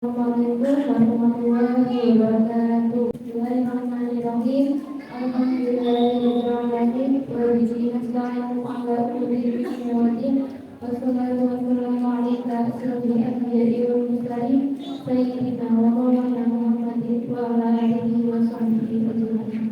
Assalamualaikum warahmatullahi wabarakatuh. Bismillahirrahmanirrahim. Alhamdulillahirrahmanirrahim. Wabillahi nasta'inu ala umuri bismillahirrahmanirrahim. Wassalatu wassalamu ala asyrofil anbiya'i wal mursalin sayyidina wa maulana Muhammadin wa ala alihi wa sahbihi ajma'in.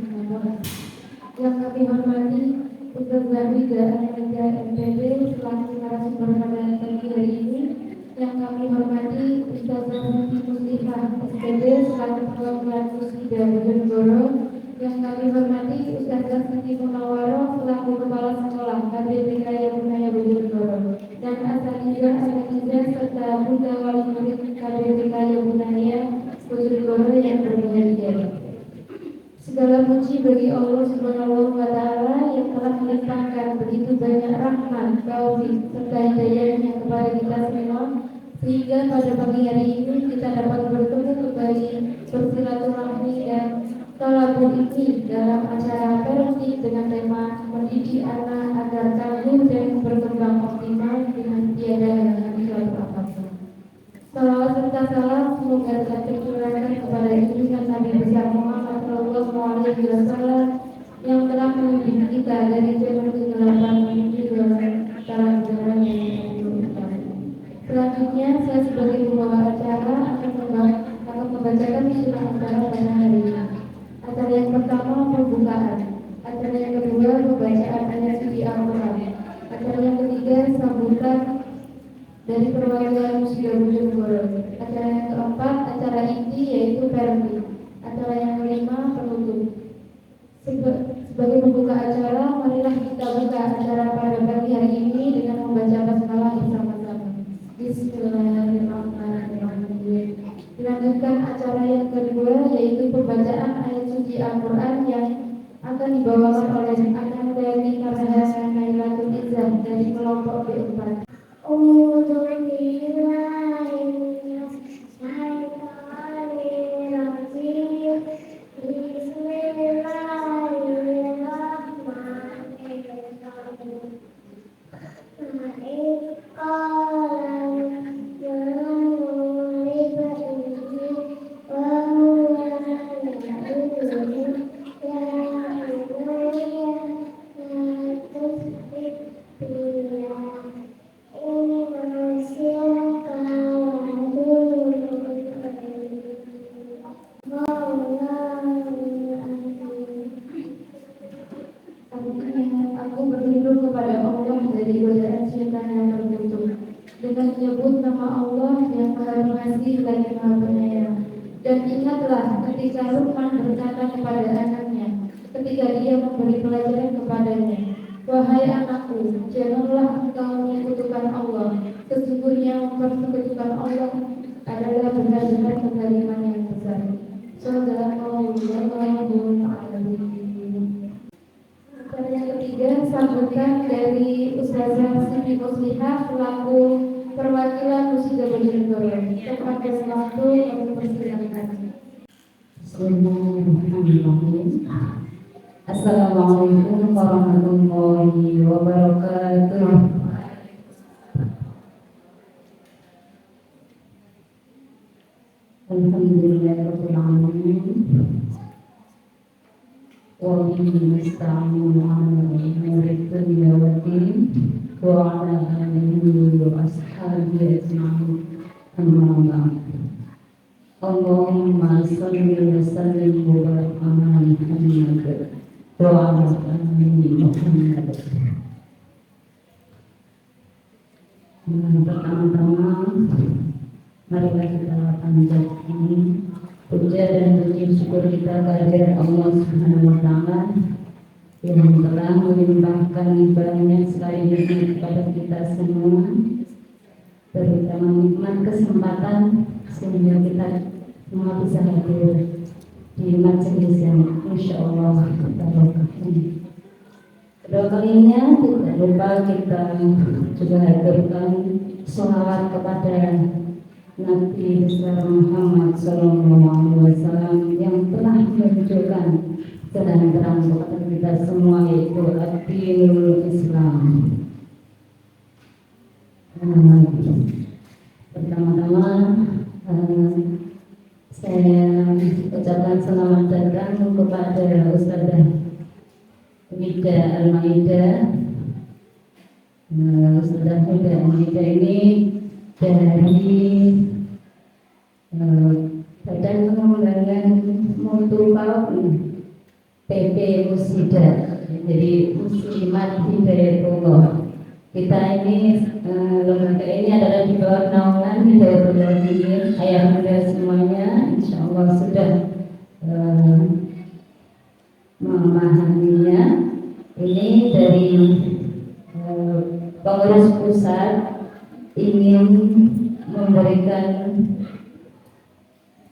Yang kami hormati Ustaz Zahida Ananda MPD selaku narasumber pada pagi hari ini. Yang kami hormati Ustazah Siti Muslimah SPD selaku perwakilan Muslidah Bojonegoro. Yang kami hormati Ustazah Siti Munawwaroh selaku kepala sekolah KBPK Yamunaya Bojonegoro. Dan asatidza serta Bunda Wali Murid KBPK Yamunaya Bojonegoro yang berbahagia. Segala puji bagi Allah Subhanahu wa Ta'ala yang telah melimpahkan begitu banyak rahmat, taufik serta hidayahnya kepada kita semua, sehingga pada pagi hari ini kita dapat bertemu kembali bersilaturahmi dan tolabul ilmi dalam acara parenting dengan tema mendidik anak agar tangguh dan berkembang optimal dengan tiada halangan suatu apapun. Salawat serta salam semoga tetap tercurahkan kepada junjungan Nabi besar Muhammad Sallallahu Alaihi Wasallam yang telah membimbing kita dari zaman kegelapan menuju terang benderang yang menuju. Selanjutnya saya sebagai pembawa acara akan membacakan surah acara pada hari ini. Acara yang pertama pembukaan, acara yang kedua pembacaan ayat suci Al-Quran, acara yang ketiga sambutan dari perwakilan Muslidah Bojonegoro. Acara yang keempat, acara inti yaitu parenting. Acara yang kelima, penutup. Sebagai pembuka acara, marilah kita buka acara pada pagi hari ini dengan membaca basmalah bersama-sama. Bismillahirrahmanirrahim. Dilanjutkan acara yang kedua yaitu pembacaan ayat suci Al-Quran yang akan dibawakan oleh anak dari Karahasa Nailatul Izzah dari kelompok B4. Aku berlindung kepada Allah dari godaan syaitan yang terkutuk dengan menyebut nama Allah yang Maha Pengasih lagi Maha Penyayang. Dan ingatlah ketika Luqman berkata kepada anaknya ketika dia memberi pelajaran kepadanya, wahai anakku, janganlah engkau menyekutukan Allah. Sesungguhnya mempersekutukan Allah adalah benar-benar kezaliman yang besar. Sallallahu alaihi wasallam. Yang ketiga, sambutan dari Ustazah Siti Muslimah selaku perwakilan Muslidah Bojonegoro. Kepada waktu kami persilakan. Assalamualaikum warahmatullahi wabarakatuh. Alhamdulillahirabbil alamin. Wa bihi nasta'inu 'ala umuri dunya waddin wa 'ala alihi wa ashabihi ajma'in. Amma ba'd. Allahumma shalli wa sallim wa barik 'ala Muhammad wa 'ala ali Muhammad. Pertama-tama marilah kita panjatkan puja dan puji syukur kita kehadirat Allah Subhanahu wa Ta'ala yang telah melimpahkan banyak sekali nikmat kepada kita semua, terutama nikmat kesempatan sehingga kita semua bisa hadir di majelis yang insya Allah barokah. Kedua kalinya tidak lupa kita juga haturkan sholawat kepada Nabi besar Muhammad Sallallahu Alaihi Wasallam yang telah menunjukkan terang-terang kepada kita semua, yaitu ad-dinul Islam. Pertama-tama Saya ucapkan selamat datang kepada Ustazah Mida Al-Maida. Ustazah Mida Al-Maida ini dari Badan Pengembangan Mutu Kaum PP Musida, jadi Muslimat Hidayatullah. Kita ini lembaga ini adalah di bawah naungan Hidayatullah ini, ayah bunda semuanya insya Allah sudah memahaminya. Ini dari pengurus pusat ingin memberikan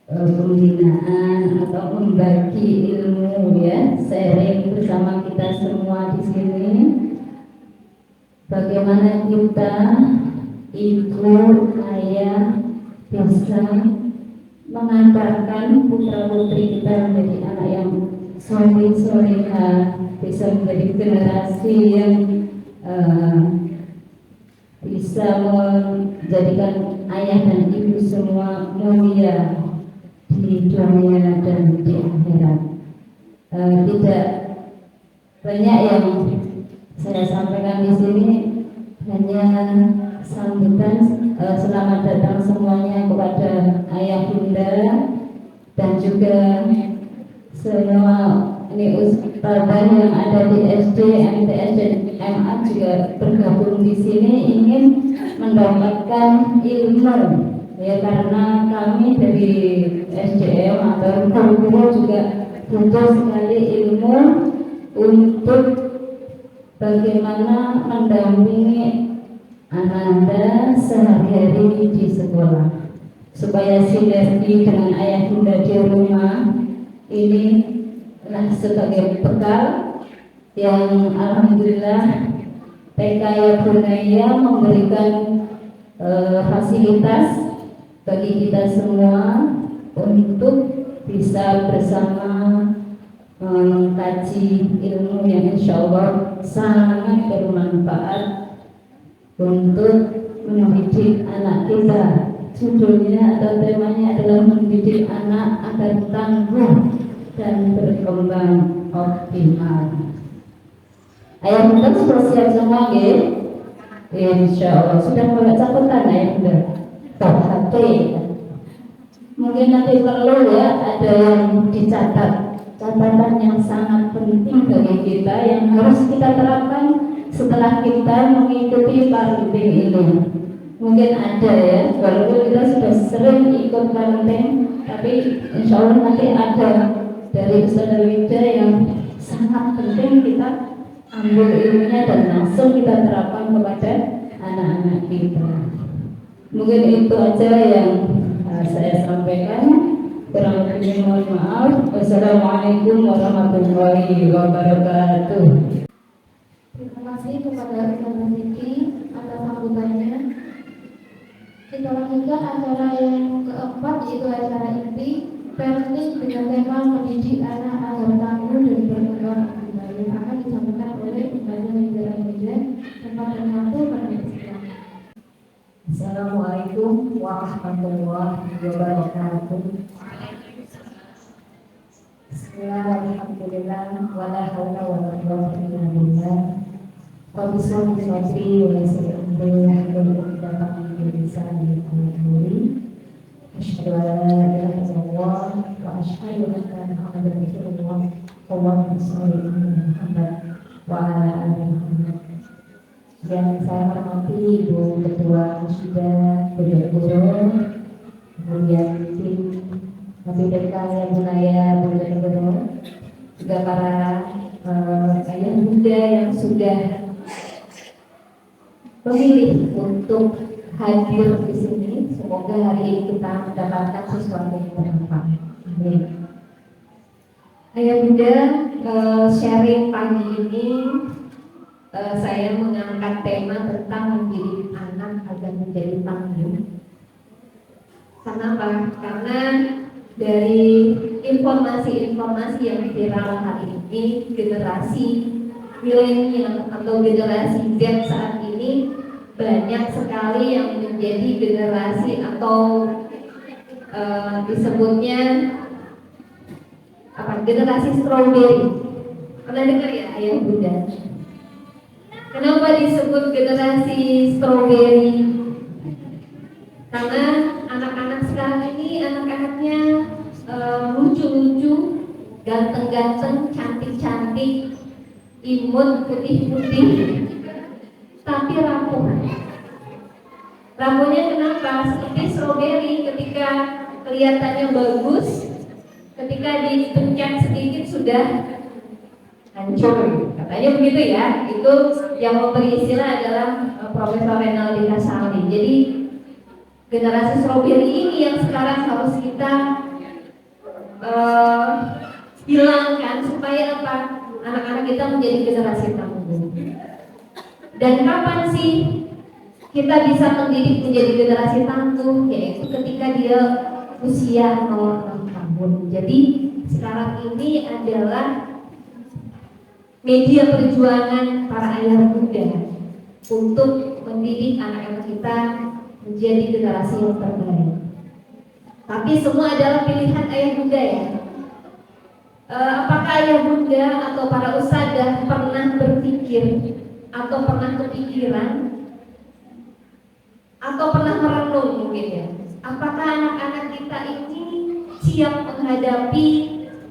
pembinaan atau membagi ilmu, ya, sharing bersama kita semua di sini. Bagaimana kita, ibu, ayah, bisa mengantarkan putra putri kita menjadi anak yang soleh-solehah, bisa menjadi generasi yang bisa menjadikan ayah dan ibu semua mulia di dunia dan di akhirat. Tidak banyak yang saya sampaikan di sini, hanya sambutan selamat datang semuanya kepada ayah bunda dan juga semua ini ustazah yang ada di SD, MTS dan MA juga bergabung di sini ingin mendapatkan ilmu, ya, karena kami dari SDM atau guru juga butuh sekali ilmu untuk bagaimana mendampingi Anda sehari-hari di sekolah, supaya sinergi dengan ayah bunda di rumah ini sebagai bekal yang alhamdulillah TK Bunaya memberikan fasilitas bagi kita semua untuk bisa bersama mengkaji ilmu yang insya Allah sangat bermanfaat untuk mendidik anak kita. Judulnya atau temanya adalah mendidik anak agar tangguh dan berkembang optimal. Ayah bunda sudah siap semua, ya? Insya Allah sudah mulai catatan ayah bunda. HP. Mungkin nanti perlu, ya, ada yang dicatat, catatan yang sangat penting bagi kita yang harus kita terapkan setelah kita mengikuti parenting ini. Mungkin ada, ya, walaupun kita sudah sering ikut parenting, tapi insya Allah nanti ada dari Ustazah Wida yang sangat penting kita ambil ilmunya dan langsung kita terapkan kepada anak-anak kita. Mungkin itu aja yang saya sampaikan. Kurang lebihnya mohon maaf. Wassalamualaikum warahmatullahi wabarakatuh. Terima kasih kepada Ustazah Siti atas sambutannya. Kita lanjutkan acara yang keempat, yaitu acara inti parenting dengan tema mendidik anak agar tangguh dan berkembang optimal, yang akan disampaikan oleh Ustazah Wida Al-Maida tempat dan waktu pada Islam. Assalamualaikum warahmatullahi wabarakatuh. Bismillahirrahmanirrahim. Wala haula wala quwwata illa billah. Rabbi shrah li sadri wa yassir li amri wahlul 'uqdatam min lisani yafqahu qawli. Asyhadu an la ilaha illallah wa asyhadu anna Muhammadar Rasulullah. Allahumma shalli ala Muhammad wa ala ali Muhammad. Yang saya hormati Ibu Ketua Musida, Guru, kemudian tim BPK yang Bunaya, Guru, juga para ayah bunda yang sudah memilih untuk hadir di sini. Semoga hari ini kita mendapatkan sesuatu yang bermanfaat. Amin. Ayah bunda, sharing pagi ini saya mengangkat tema tentang mendidik anak agar menjadi tangguh. Kenapa? Karena dari informasi-informasi yang viral hari ini, generasi milenial atau generasi Z saat ini banyak sekali yang menjadi generasi atau disebutnya apa? Generasi strawberry. Pernah dengar ya ayah bunda? Kenapa disebut generasi strawberry? Karena anak-anak sekarang ini anak-anaknya lucu-lucu, ganteng-ganteng, cantik-cantik, imut, putih-putih, tapi rapuh. Rapuhnya kenapa? Seperti strawberry, ketika kelihatannya bagus, ketika dipencet sedikit sudah hancur. Katanya begitu ya. Itu yang memberi istilah adalah Profesor Renaldi Kasali. Jadi generasi strawberry ini yang sekarang harus kita hilangkan supaya apa? Anak-anak kita menjadi generasi tangguh. Dan kapan sih kita bisa mendidik menjadi generasi tangguh? Yaitu ketika dia usia 0 tahun. Jadi sekarang ini adalah media perjuangan para ayah bunda untuk mendidik anak-anak kita menjadi generasi yang terbaik. Tapi semua adalah pilihan ayah bunda ya. Apakah ayah bunda atau para ustadzah pernah berpikir atau pernah kepikiran atau pernah merenung mungkin ya, apakah anak-anak kita ini siap menghadapi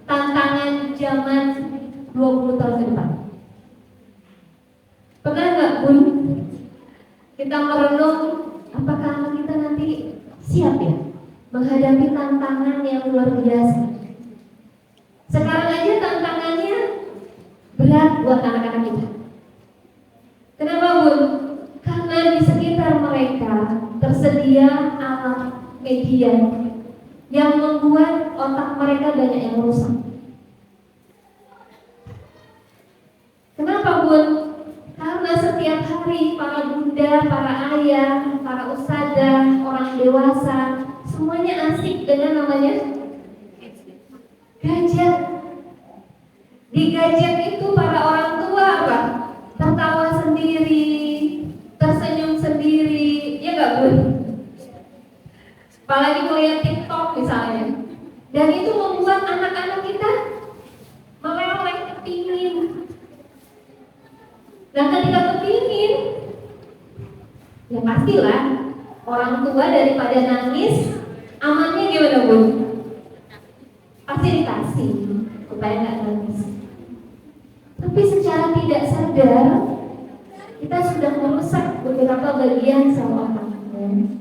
tantangan zaman 20 tahun ke depan? Pernah nggak Bun kita merenung apakah anak kita nanti siap ya menghadapi tantangan yang luar biasa? Sekarang aja tantangannya berat buat anak-anak kita. Kenapa Bun? Karena di sekitar mereka tersedia alat media yang membuat otak mereka banyak yang rusak. Kenapa Bun? Karena setiap hari para bunda, para ayah, para ustadzah, orang dewasa semuanya asik dengan namanya gadget. Di gadget itu para orang tua apa? Tertawa sendiri, tersenyum sendiri, ya nggak Bun? Apalagi melihat TikTok misalnya. Dan itu membuat anak-anak kita meleleh, kepingin. Dan ketika kepingin, ya pastilah orang tua daripada nangis, amannya gimana Bun? Pasti dikasih supaya nggak nangis. Tapi secara tidak sadar kita sudah merusak beberapa bagian sel otaknya.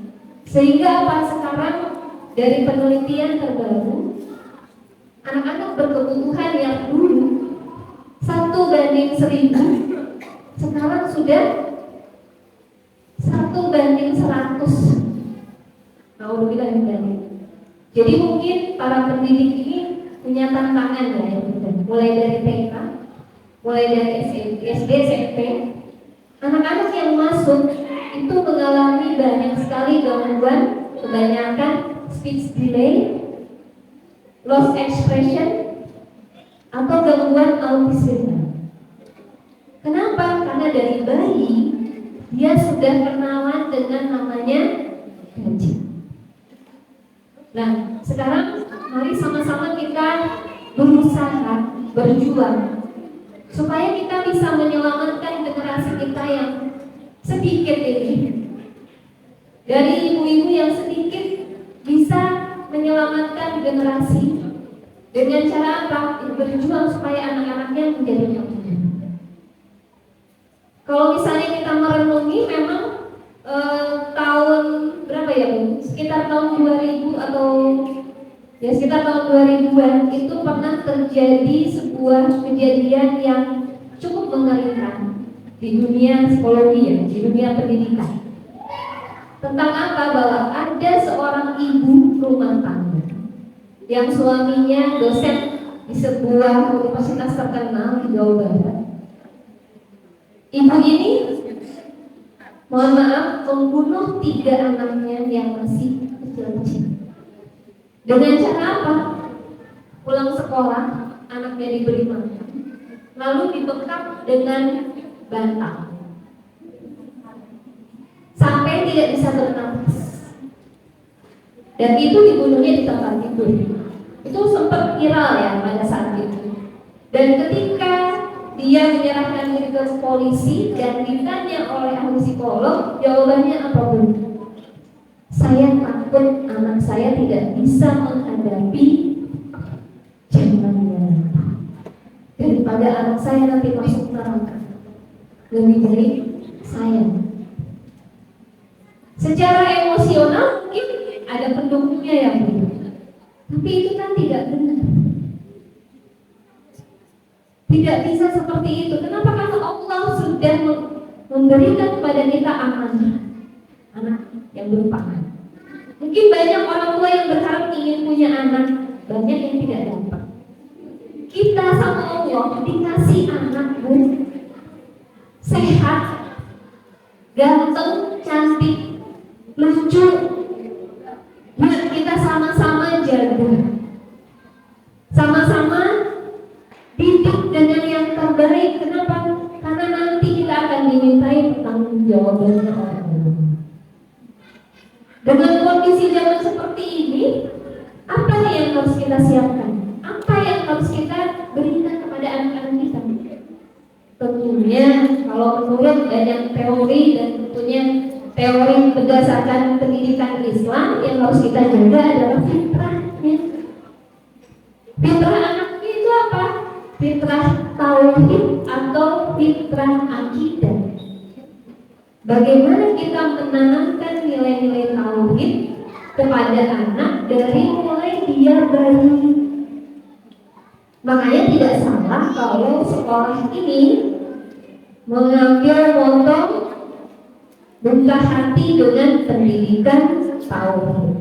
Sehingga apa? Sekarang dari penelitian terbaru, anak-anak berkebutuhan yang dulu 1:1000 sekarang sudah 1:100. Alhamdulillah ini. Jadi mungkin para pendidik ini punya tantangan ya, mulai dari TK, mulai dari SD, SMP. Anak-anak yang masuk itu mengalami banyak sekali gangguan, kebanyakan speech delay, loss expression, atau gangguan autism. Kenapa? Karena dari bayi dia sudah kenalan dengan namanya gadget. Nah, sekarang mari sama-sama kita berusaha, berjuang supaya kita bisa menyelamatkan generasi kita yang sedikit ini. Dari ibu-ibu yang sedikit bisa menyelamatkan generasi dengan cara apa? Berjuang supaya anak-anaknya menjadi maju. Kalau misalnya kita merenungi memang tahun berapa ya Bu? Sekitar tahun 2000 atau ya sekitar tahun 2000-an itu pernah terjadi sebuah kejadian yang cukup mengerikan di dunia psikologi ya, di dunia pendidikan. Tentang apa? Bahwa ada seorang ibu rumah tangga yang suaminya dosen di sebuah universitas terkenal di Jawa Barat. Ibu ini mohon maaf membunuh 3 anaknya yang masih kecil-kecil. Dengan cara apa? Pulang sekolah, anaknya diberi makan, lalu dibekap dengan bantal sampai tidak bisa bernapas. Dan itu dibunuhnya di tempat itu. Itu sempat viral ya pada saat itu. Dan ketika dia menyerahkan diri ke polisi dan ditanya oleh ahli psikolog, jawabannya apa Bu? Saya takut anak saya tidak bisa menghadapi zaman yang daripada anak saya nanti masuk neraka. Lebih baik saya. Secara emosional mungkin ada pendukungnya yang begitu, tapi itu kan tidak benar. Tidak bisa seperti itu. Kenapa? Karena Allah sudah memberikan kepada kita anak yang berupa anak. Mungkin banyak orang tua yang berharap ingin punya anak, banyak yang tidak dapat. Kita sama Allah dikasih anak Bu, sehat, ganteng, cantik, lucu. Yuk kita sama-sama jaga, sama-sama didik dengan yang terbaik. Kenapa? Karena nanti kita akan dimintai pertanggungjawabannya oleh Allah. Dengan kondisi zaman seperti ini, apa yang harus kita siapkan? Apa yang harus kita berikan kepada anak-anak kita? Tentunya kalau menurut banyak teori dan tentunya teori berdasarkan pendidikan Islam, yang harus kita jaga adalah fitrahnya. Fitrah anaknya itu apa? Fitrah tauhid atau fitrah akidah. Bagaimana kita menanamkan nilai-nilai tauhid kepada anak dari mulai dia bayi. Makanya tidak salah kalau sekolah ini mengambil moto buka hati dengan pendidikan tauhid.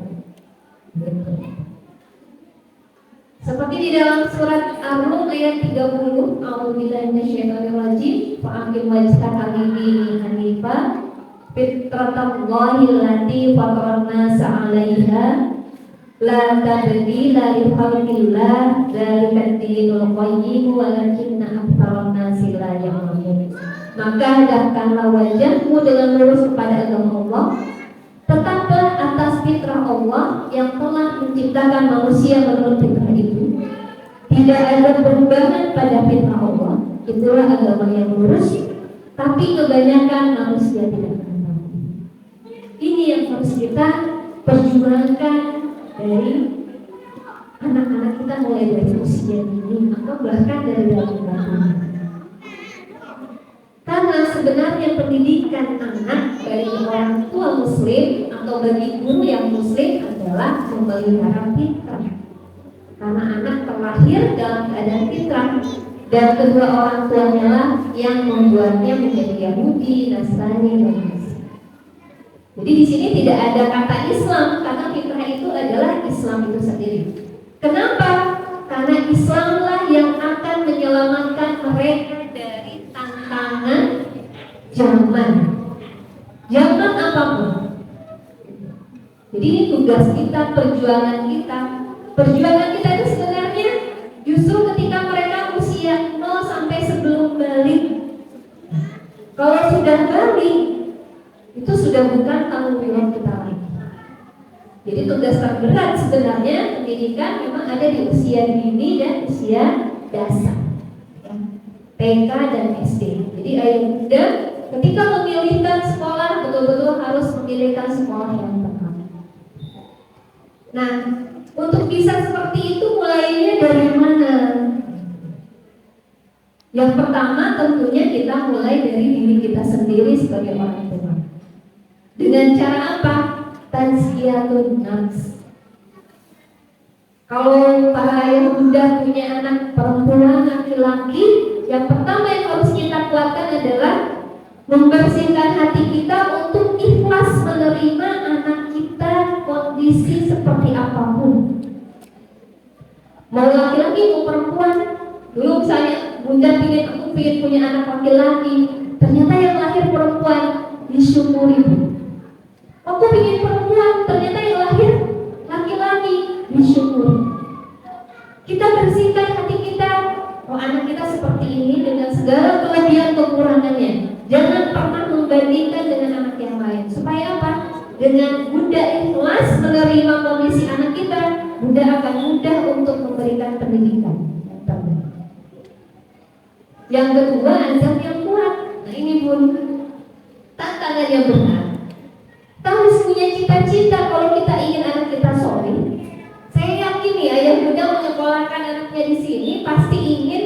Seperti di dalam surat Ar-Rum ayat 30, A'udzubillahi minasyaitonirrajim, fa'aqim wajhaka lid-dini hanifan fitratallahi allati fataran nasa 'alaiha la tabdila li khalqillah dzalika ad-dinul qayyim walakinna aktsaran nasi la ya'lamun. Maka hadapkanlah wajahmu dengan lurus kepada agama Allah, tetaplah atas fitrah Allah yang telah menciptakan manusia menurut fitrah itu. Tidak ada perubahan pada fitrah Allah. Itulah agama yang lurus. Tapi kebanyakan manusia tidak mengenal. Ini yang harus kita perjuangkan dari anak-anak kita mulai dari usia dini atau bahkan dari dalam. Karena sebenarnya pendidikan anak bagi orang tua muslim atau bagi guru yang muslim adalah memelihara fitrah. Karena anak terlahir dalam keadaan fitrah dan kedua orang tuanya lah yang membuatnya menjadi Yahudi, Nasrani, dan Muslim. Jadi di sini tidak ada kata Islam karena fitrah itu adalah Islam itu sendiri. Kenapa? Karena Islamlah yang akan menyelamatkan mereka dari tantangan zaman apapun. Jadi ini tugas kita, perjuangan kita. Perjuangan kita itu sebenarnya justru ketika mereka usia 0 sampai sebelum balik. Kalau sudah balik, itu sudah bukan tanggung jawab kita lagi. Jadi tugas terberat sebenarnya pendidikan memang ada di usia dini dan usia dasar, TK dan SD. Jadi ayah bunda ketika memilihkan sekolah betul-betul harus memilihkan sekolah yang tepat. Nah, untuk bisa seperti itu mulainya dari mana? Yang pertama tentunya kita mulai dari diri kita sendiri sebagai orang tua. Dengan cara apa? Tazkiyatun nafs. Kalau para ayah bunda punya anak perempuan, laki-laki, yang pertama yang harus kita kuatkan adalah membersihkan hati kita untuk ikhlas menerima anak kita kondisi seperti apapun. Mau laki-laki mau perempuan. Dulu misalnya bunda aku ingin punya anak laki-laki, ternyata yang lahir perempuan, disyukuri. Aku ingin perempuan, ternyata yang lahir laki-laki, disyukuri. Kita bersihkan hati kita. Oh, anak kita seperti ini dengan segala kelebihan kekurangannya. Jangan pernah membandingkan dengan anak yang lain. Supaya apa? dengan Bunda ikhlas menerima kondisi anak kita, Bunda akan mudah untuk memberikan pendidikan yang terbaik. Yang kedua, azab yang kuat. Nah ini Bun, tantangan yang berat. Kita harus punya cita-cita kalau kita ingin anak kita soleh. Saya yakin nih ayah Bunda menyekolahkan anaknya di sini pasti ingin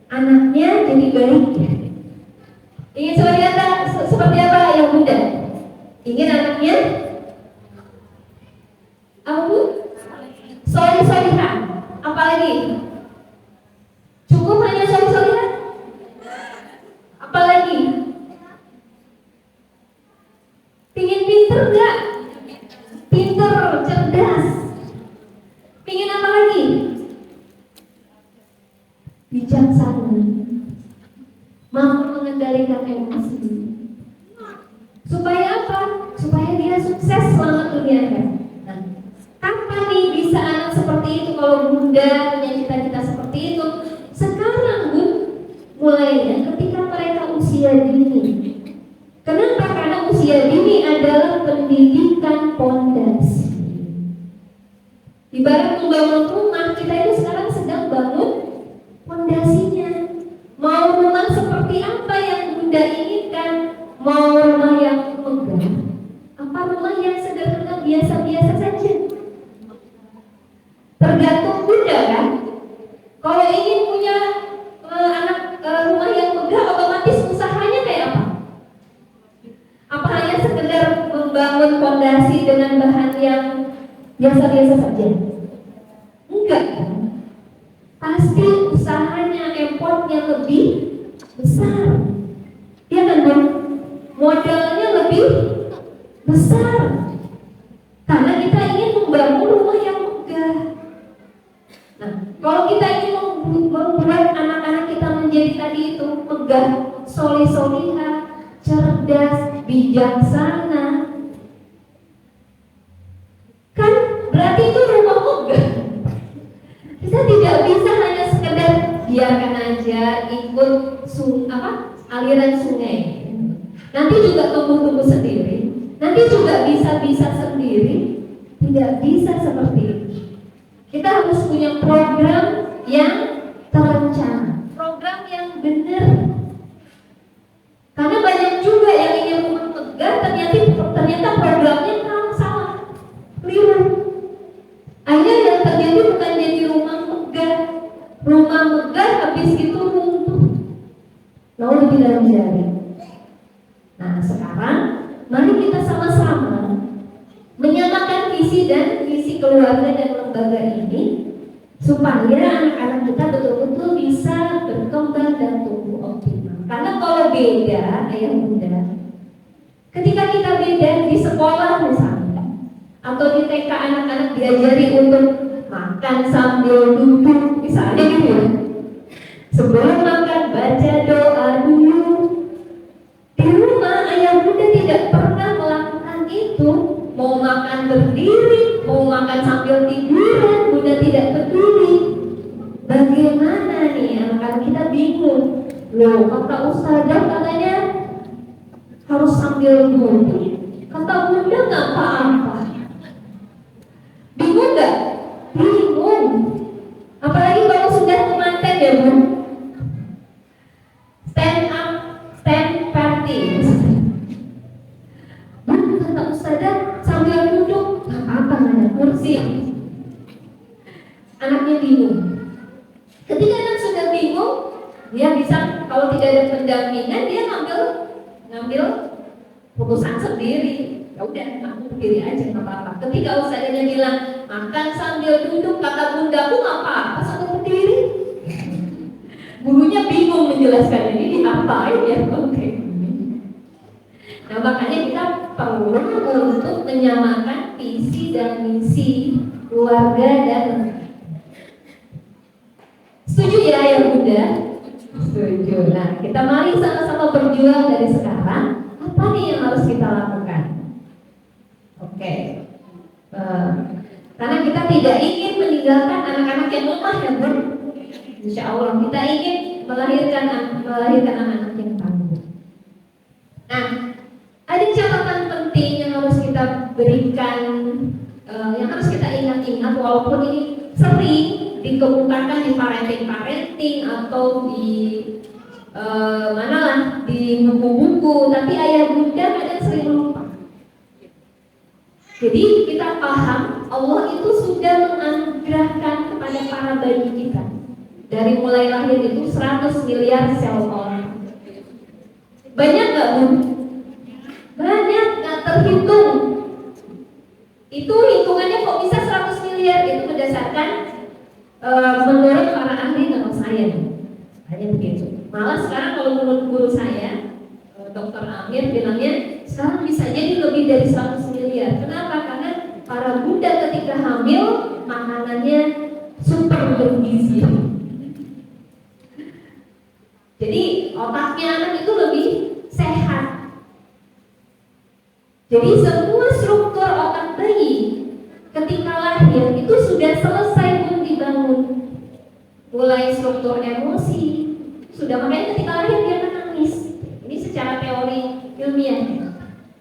anaknya jadi baik. Ingin seperti apa ayah Bunda? Ingin anaknya apa Bu? Soleh-solehah. Apalagi? Cukup hanya soleh-solehah? Apalagi? Pingin pinter enggak? Pinter, cerdas. Pingin apa lagi? Bijaksana. Mampu mengendalikan emosi. Supaya apa? Supaya dia sukses selama dunia akhirat. Nah, kapan nih bisa anak seperti itu kalau Bunda punya cita-cita seperti itu? Sekarang Bun, mulainya ketika mereka usia dini. Kenapa? Karena usia dini adalah pendidikan pondasi. Ibarat membangun rumah, kita itu sekarang sedang bangun pondasinya. Mau rumah seperti apa yang Bunda inginkan? Mau rumah yang megah? Apa rumah yang sederhana biasa-biasa saja? Tergantung Bunda kan. Kalau ingin punya rumah yang megah, otomatis usahanya kayak apa? Apa hanya sekedar membangun pondasi dengan bahan yang biasa-biasa saja? Enggak kan? Pasti usahanya, effortnya lebih besar. Ya kan Bun? Modalnya lebih besar. Karena kita ingin membangun rumah yang megah. Nah, kalau kita ingin membuat anak-anak kita menjadi tadi itu megah, soleh-solehah, cerdas, bijaksana, kan berarti itu rumah megah. Kita tidak bisa hanya sekedar biarkan aja ikut aliran sungai. Nanti juga tumbuh-tumbuh sendiri. Nanti juga bisa sendiri. Tidak bisa seperti itu. Kita harus punya program yang terencana, program yang benar. Karena banyak juga yang ingin rumah megah, ternyata programnya salah, keliru. Akhirnya yang terjadi bukan jadi rumah megah habis itu runtuh. Lalu tidak menjadi. Nah sekarang mari kita sama-sama menyamakan visi dan misi keluarga dan lembaga ini supaya anak-anak kita betul-betul bisa berkembang dan tumbuh optimal. Karena kalau beda, ayah bunda, ketika kita beda di sekolah misalnya, atau di TK anak-anak diajari untuk makan sambil duduk, misalnya gitu ya. Sebelum makan baca doa dulu. Di rumah ayah bunda tidak pernah melakukan itu. Mau makan berdiri, mau makan sambil tiduran, bunda tidak peduli. Bagaimana nih anak-anak kita bingung. Loh, kata ustazah katanya harus sambil duduk. Kata bunda nggak apa-apa. Bingung nggak? Bingung. Apalagi kalau sudah kemanten ya bu. Stand up, stand party. Kata ustazah sambil duduk, nggak apa-apa, nggak ada kursi. Anaknya bingung. Ketika anak sudah bingung, dia bisa, kalau tidak ada pendampingan, dia ngambil putusan sendiri. Ya udah, aku berdiri aja, nggak apa-apa. Ketika ustazahnya bilang makan sambil duduk, kata bundaku nggak apa-apa sambil berdiri. Gurunya bingung menjelaskan ini diapain ya, oke. Nah makanya kita perlu untuk menyamakan visi dan misi keluarga dan setuju ya ayah bunda? Setuju. Nah kita mari sama-sama berjuang dari sekarang. Apa nih yang harus kita lakukan? Oke. Karena kita tidak ingin meninggalkan anak-anak yang lemah ya bun. Insya Allah kita ingin melahirkan anak-anak yang tangguh. Nah, ada catatan penting yang harus kita berikan yang harus kita ingat-ingat, walaupun ini sering dikemukakan di parenting atau di di buku-buku, tapi ayah bunda kadang sering lupa. Jadi kita paham Allah itu sudah menganugerahkan kepada para bayi kita dari mulai lahir itu 100 miliar sel otak. Banyak gak Bu? Banyak, gak terhitung. Itu hitungannya kok bisa 100 miliar? Itu berdasarkan menurut para ahli neuroscience. Hanya begitu. Malah sekarang kalau menurut guru saya, Dr. Amir bilangnya sekarang bisa jadi lebih dari 100 miliar. Kenapa? Karena para bunda ketika hamil makanannya super bergizi. Jadi otaknya anak itu lebih sehat. Jadi semua struktur otak bayi ketika lahir itu sudah selesai pun dibangun. Mulai struktur emosi, sudah, makanya ketika lahir dia menangis. Ini secara teori ilmiah.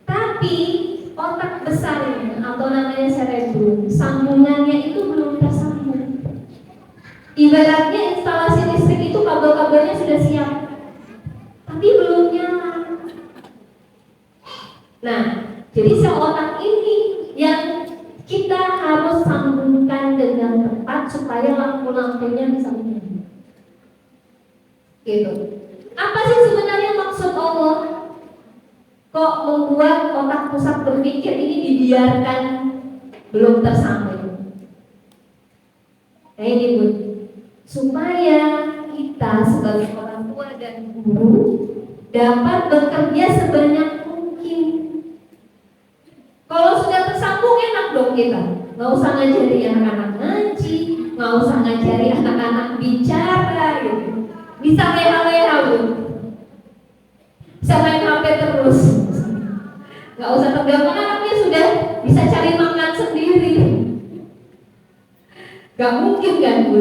Tapi otak besarnya atau namanya cerebrum, sambungannya itu belum tersambung. Ibaratnya instalasi listrik itu kabel-kabelnya sudah siap, tapi belum nyala. Nah, jadi sel otak ini yang kita harus sambungkan dengan tepat supaya lampu-lampunya bisa menyala. Gitu. Apa sih sebenarnya maksud Allah? Kok membuat otak pusat berpikir ini dibiarkan belum tersambung? Nah ini Bu, supaya kita sebagai orang tua dan guru dapat bekerja sebanyak mungkin. Kalau sudah tersambung enak dong kita, nggak usah ngajari anak-anak ngaji, nggak usah ngajari anak-anak bicara gitu. Bisa leha-leha Bu, bisa main HP terus, nggak usah terganggu, anaknya sudah bisa cari makan sendiri. Gak mungkin kan Bu?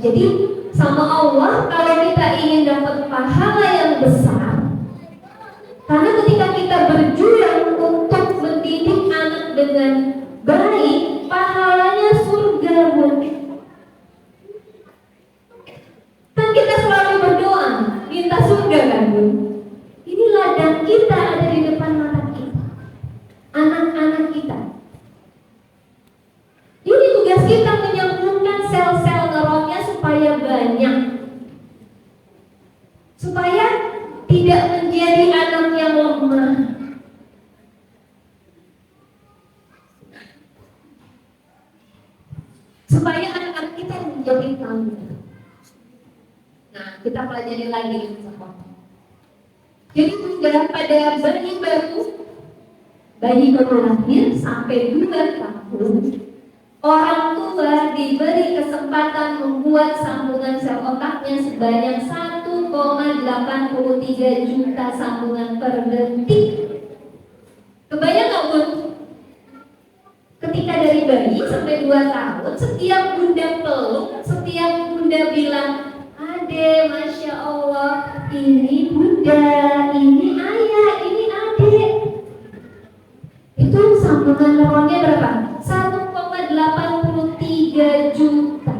Jadi sama Allah kalau kita ingin dapat pahala yang besar, karena ketika kita berjuang untuk mendidik anak dengan baik, pahalanya surga Bu. Kan kita selalu berdoa minta surga kan Bu? Ini ladang kita ada di depan mata kita, anak-anak kita. Ini tugas kita menyambungkan sel-sel neuronnya supaya banyak, supaya tidak menjadi anak yang lemah. Supaya anak-anak kita menjadi tangguh. Nah, kita pelajari lagi sama. Jadi sudah pada bayi baru, bayi baru lahir sampai 2 tahun, orang tua diberi kesempatan membuat sambungan sel otaknya sebanyak 1,83 juta sambungan per detik. Kebayang nggak Bu? Ketika dari bayi sampai 2 tahun, setiap bunda peluk, setiap bunda bilang, "Ade, Masya Allah, ini bunda, ini ayah, ini adik." Itu sambungan neuronnya berapa? 1,83 juta.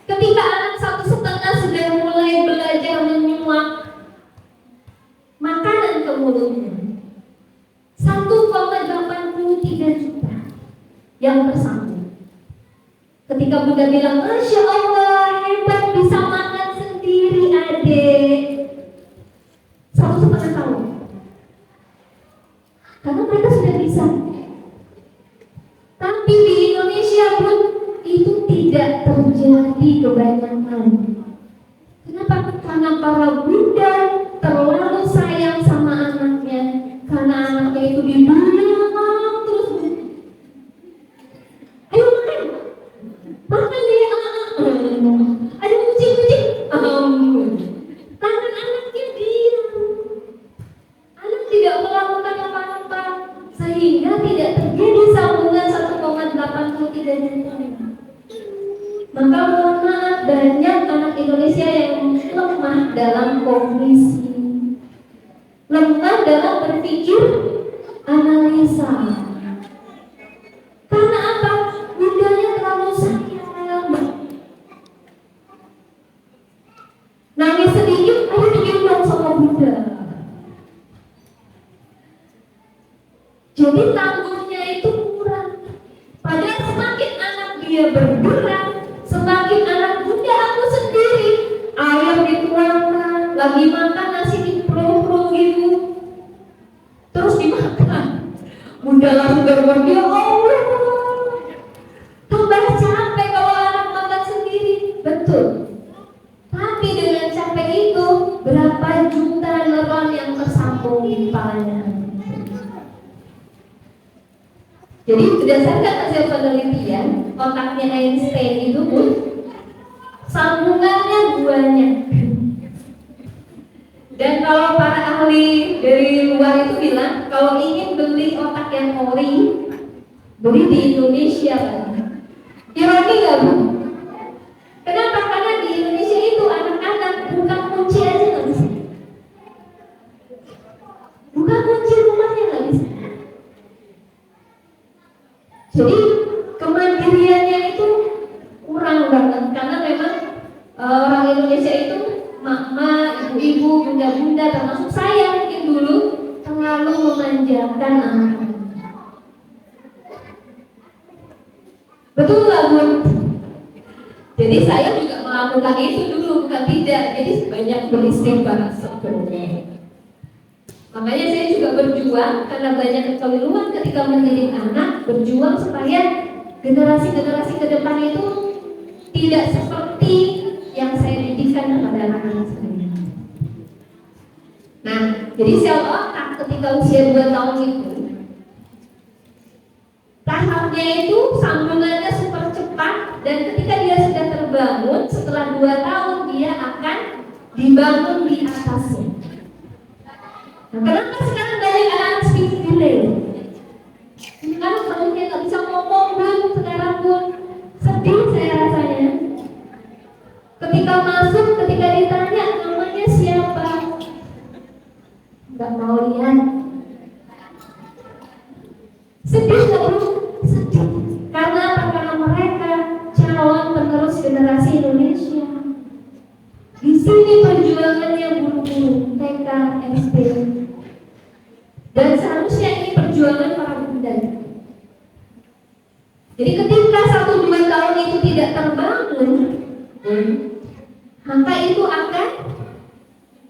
Ketika anak 1,5 sudah mulai belajar menyuap makanan ke mulutnya, 1,83 juta yang tersambung. Ketika bunda bilang, "Masya Allah, hebat bisa makan sendiri adik," 1,5 tahun. Karena mereka sudah bisa. Tapi di Indonesia pun itu tidak terjadi kebanyakan. Kenapa? Karena para bunda terlalu sayang sama anaknya. Karena anaknya itu dibilang terus, "Ayo makan, makan deh, ayo kucing-kucing." Tangan anaknya diam. Anak tidak melakukan apa-apa, sehingga tidak terjadi sambungan 1,83 juta. Maka mohon maaf, banyak anak Indonesia yang lemah dalam kognisi, lemah dalam berpikir. berpikir, analisa. Karena apa? Bundanya terlalu sayang. Nangis sedikit, ayo digendong sama bunda. Jadi tanggungnya itu kurang. Padahal semakin anak dia bergerak, semakin anak bunda aku sendiri. Ayam dituangkan, lagi makan nasi dipeluk-peluk gitu, terus dimakan. Bunda langsung berbuat, ya Allah, tambah capek kalau anak makan sendiri. Betul. Tapi dengan capek itu, berapa juta neuron yang tersambung di kepalanya. Jadi berdasarkan hasil penelitian, otaknya Einstein itu pun sambungannya banyak. Dan kalau para ahli dari luar itu bilang, kalau ingin beli otak yang ori, beli di Indonesia kan. Ironi nggak Bu? Kenapa? Karena di Indonesia itu anak-anak buka kunci aja nggak bisa. Buka kunci rumahnya nggak bisa. Jadi kemandiriannya itu kurang banget, karena memang orang Indonesia itu mama, ibu-ibu, bunda-bunda, termasuk saya mungkin dulu terlalu memanjakan anak. Betul nggak Bu? Jadi saya juga melakukan itu dulu, bukan tidak. Jadi banyak beristighfar sebenarnya. Makanya saya juga berjuang karena banyak kekeliruan ketika mendidik anak, berjuang supaya generasi-generasi ke depan itu tidak seperti yang saya didikkan kepada anak-anak saya. Nah, jadi sel otak ketika usia 2 tahun itu tahapnya itu sambungannya super cepat, dan ketika dia sudah terbangun setelah 2 tahun dia akan dibangun di atasnya. Nah, kenapa sekarang banyak anak speech delay? Sekarang banyak yang nggak bisa ngomong Bun, sekarang Bun. Sedih saya rasanya. Ketika masuk, ketika ditanya namanya siapa, nggak mau lihat. Sedih nggak Bu? Sedih. Karena apa? Karena mereka calon penerus generasi Indonesia. Di sini perjuangannya guru-guru TK, SD, dan seharusnya ini perjuangan para bunda. Jadi ketika 1-2 tahun itu tidak terbangun, maka itu akan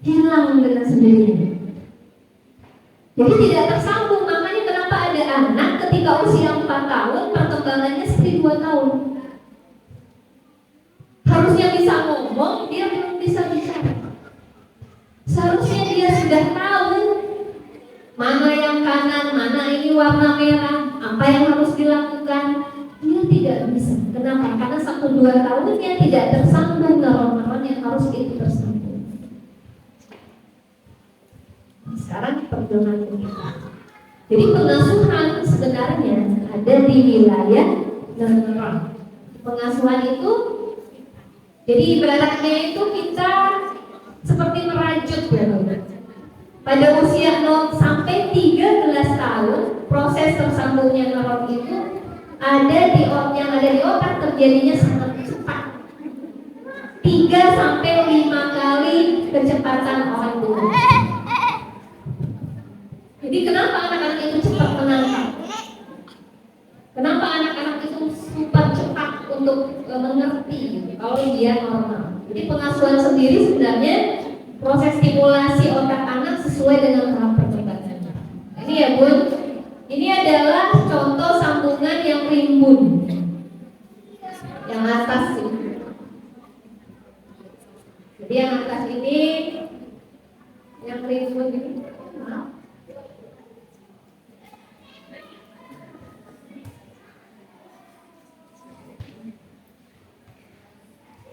hilang dengan sendirinya. Jadi tidak tersambung. Makanya kenapa ada anak ketika usia 4 tahun perkembangannya seperti 2 tahun. Harusnya bisa ngomong, dia belum bisa bicara. Seharusnya dia sudah tahu mana yang kanan, mana ini warna merah, apa yang harus dilakukan. Dia tidak bisa. Kenapa? Karena 1-2 tahunnya tidak tersambung neuron-neuron yang harus itu tersambung. Sekarang perjuangan kita. Jadi pengasuhan sebenarnya ada di wilayah neuron. Pengasuhan itu, jadi ibaratnya itu kita seperti merajut ya. Pada usia 0 sampai 13 tahun, proses tersambungnya neuron itu yang ada di otak terjadinya sangat cepat. 3 sampai 5 kali kecepatan orang tua. Jadi kenapa anak-anak itu cepat menangkap? Kenapa anak-anak itu super cepat untuk mengerti kalau dia normal? Jadi pengasuhan sendiri sebenarnya proses stimulasi otak anak sesuai dengan tahap perkembangan. Ini ya Bun, ini adalah contoh sambungan yang rimbun. Yang atas ini. Jadi yang atas ini, yang rimbun ini.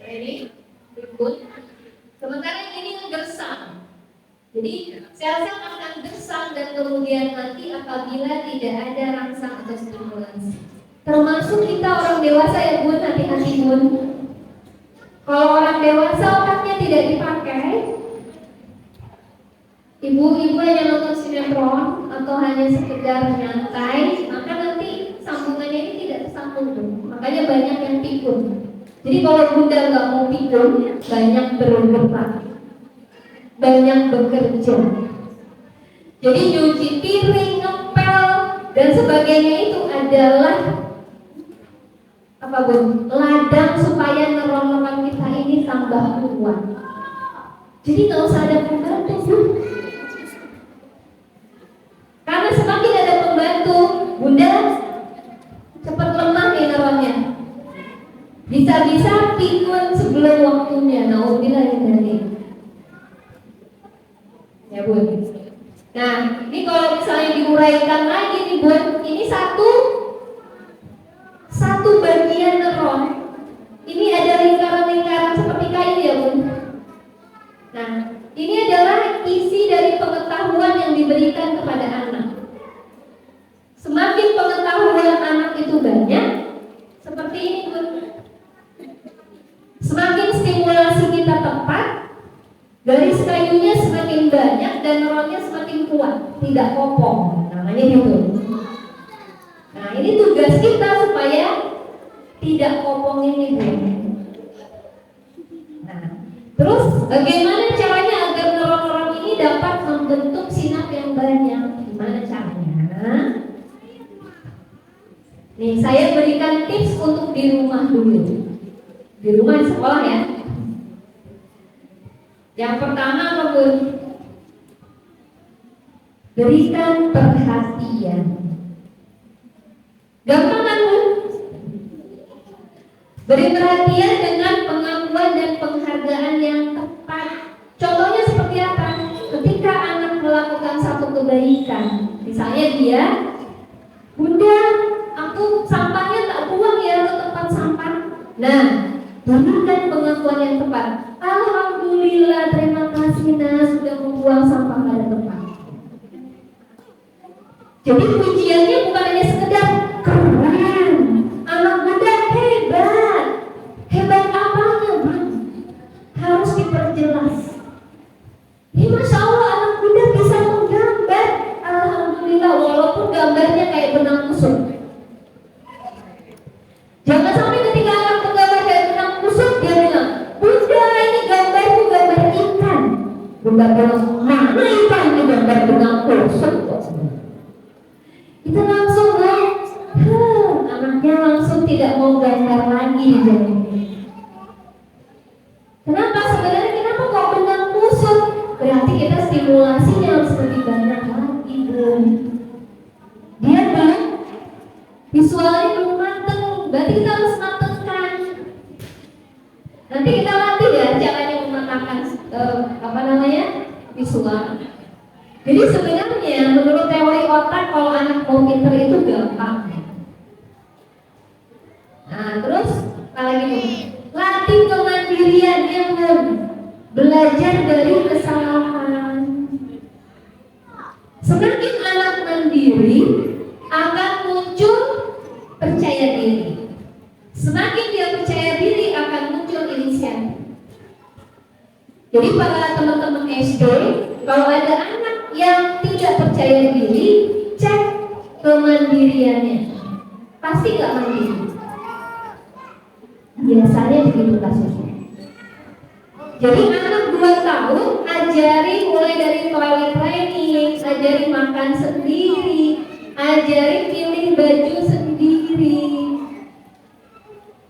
Ini rimbun. Sementara ini yang gersang. Jadi sel-sel akan gersang dan kemudian mati apabila tidak ada rangsang atau stimulasi. Termasuk kita orang dewasa ya Bun, hati-hati Bun. Kalau orang dewasa otaknya tidak dipakai, Ibu-ibu hanya nonton sinetron atau hanya sekedar nyantai, maka nanti sambungannya ini tidak tersambung tuh. Makanya banyak yang pikun. Jadi kalau bunda nggak mau pikun, banyak bergerak, banyak bekerja. Jadi nyuci piring, ngepel dan sebagainya itu adalah apa Bun? Ladang supaya neron-neron kita ini tambah kuat. Jadi nggak usah ada pembantu Bun. Karena semakin ada pembantu, bunda cepat lemah nih neronnya. Bisa-bisa pikun sebelum waktunya. Nauzubillah dari. Ya Bun. Nah, ini kalau misalnya diuraikan lagi nih Bun, ini satu bagian neuron. Ini ada lingkaran-lingkaran seperti kain ya Bun. Nah, ini adalah isi dari pengetahuan yang diberikan kepada anak. Semakin pengetahuan anak itu banyak, seperti ini Bun. Semakin stimulasi kita tepat, garis kayunya semakin banyak dan neuronnya semakin kuat, tidak kopong. Namanya gitu. Nah, ini tugas kita supaya tidak kopong ini Bun. Nah, terus bagaimana caranya agar neuron-neuron ini dapat membentuk sinap yang banyak? Gimana caranya? Nih, saya berikan tips untuk di rumah dulu. Di rumah di sekolah ya. Yang pertama, Bun, berikan perhatian. Gampang kan Bun? Beri perhatian dengan pengakuan dan penghargaan yang tepat. Contohnya seperti apa? Ketika anak melakukan satu kebaikan, misalnya dia, Bunda, aku sampahnya tak buang ya ke tempat sampah. Nah, berikan pengakuan yang tepat. Alhamdulillah, terima kasih Nas sudah membuang sampah pada tempat. Jadi pujiannya bukan hanya sekedar keren, anak muda hebat. Hebat apanya Bang? Harus diperjelas. Ini Masya Allah anak muda bisa menggambar. Alhamdulillah, walaupun gambarnya kayak benang kusut. Jangan sampai ketika anak menggambar kayak benang kusut dia bilang, Bunda ini gambarku gambar ikan. Bunda bilang, mana ikan ini gambar benang kusut? Kita langsung anaknya langsung tidak mau gambar lagi. Kenapa? Sebenarnya kenapa kok benang kusut? Berarti kita stimulasinya harus lebih banyak lagi Bun. Dia belum visualnya belum mateng, berarti kita harus matengkan. Nanti kita latih ya caranya mematangkan visual. Jadi sebenarnya menurut teori otak kalau anak mau pinter itu gampang. Nah terus apa lagi nih? Latih kemandirian yang belajar dari kesalahan. Semakin anak mandiri akan muncul percaya diri. Semakin dia percaya diri akan muncul inisiatif. Jadi para teman-teman SD, kalau ada anak yang tidak percaya diri, cek kemandiriannya. Pasti nggak mandiri. Biasanya begitu kasusnya. Jadi anak 2 tahun ajari mulai dari toilet training, ajari makan sendiri, ajari pilih baju sendiri.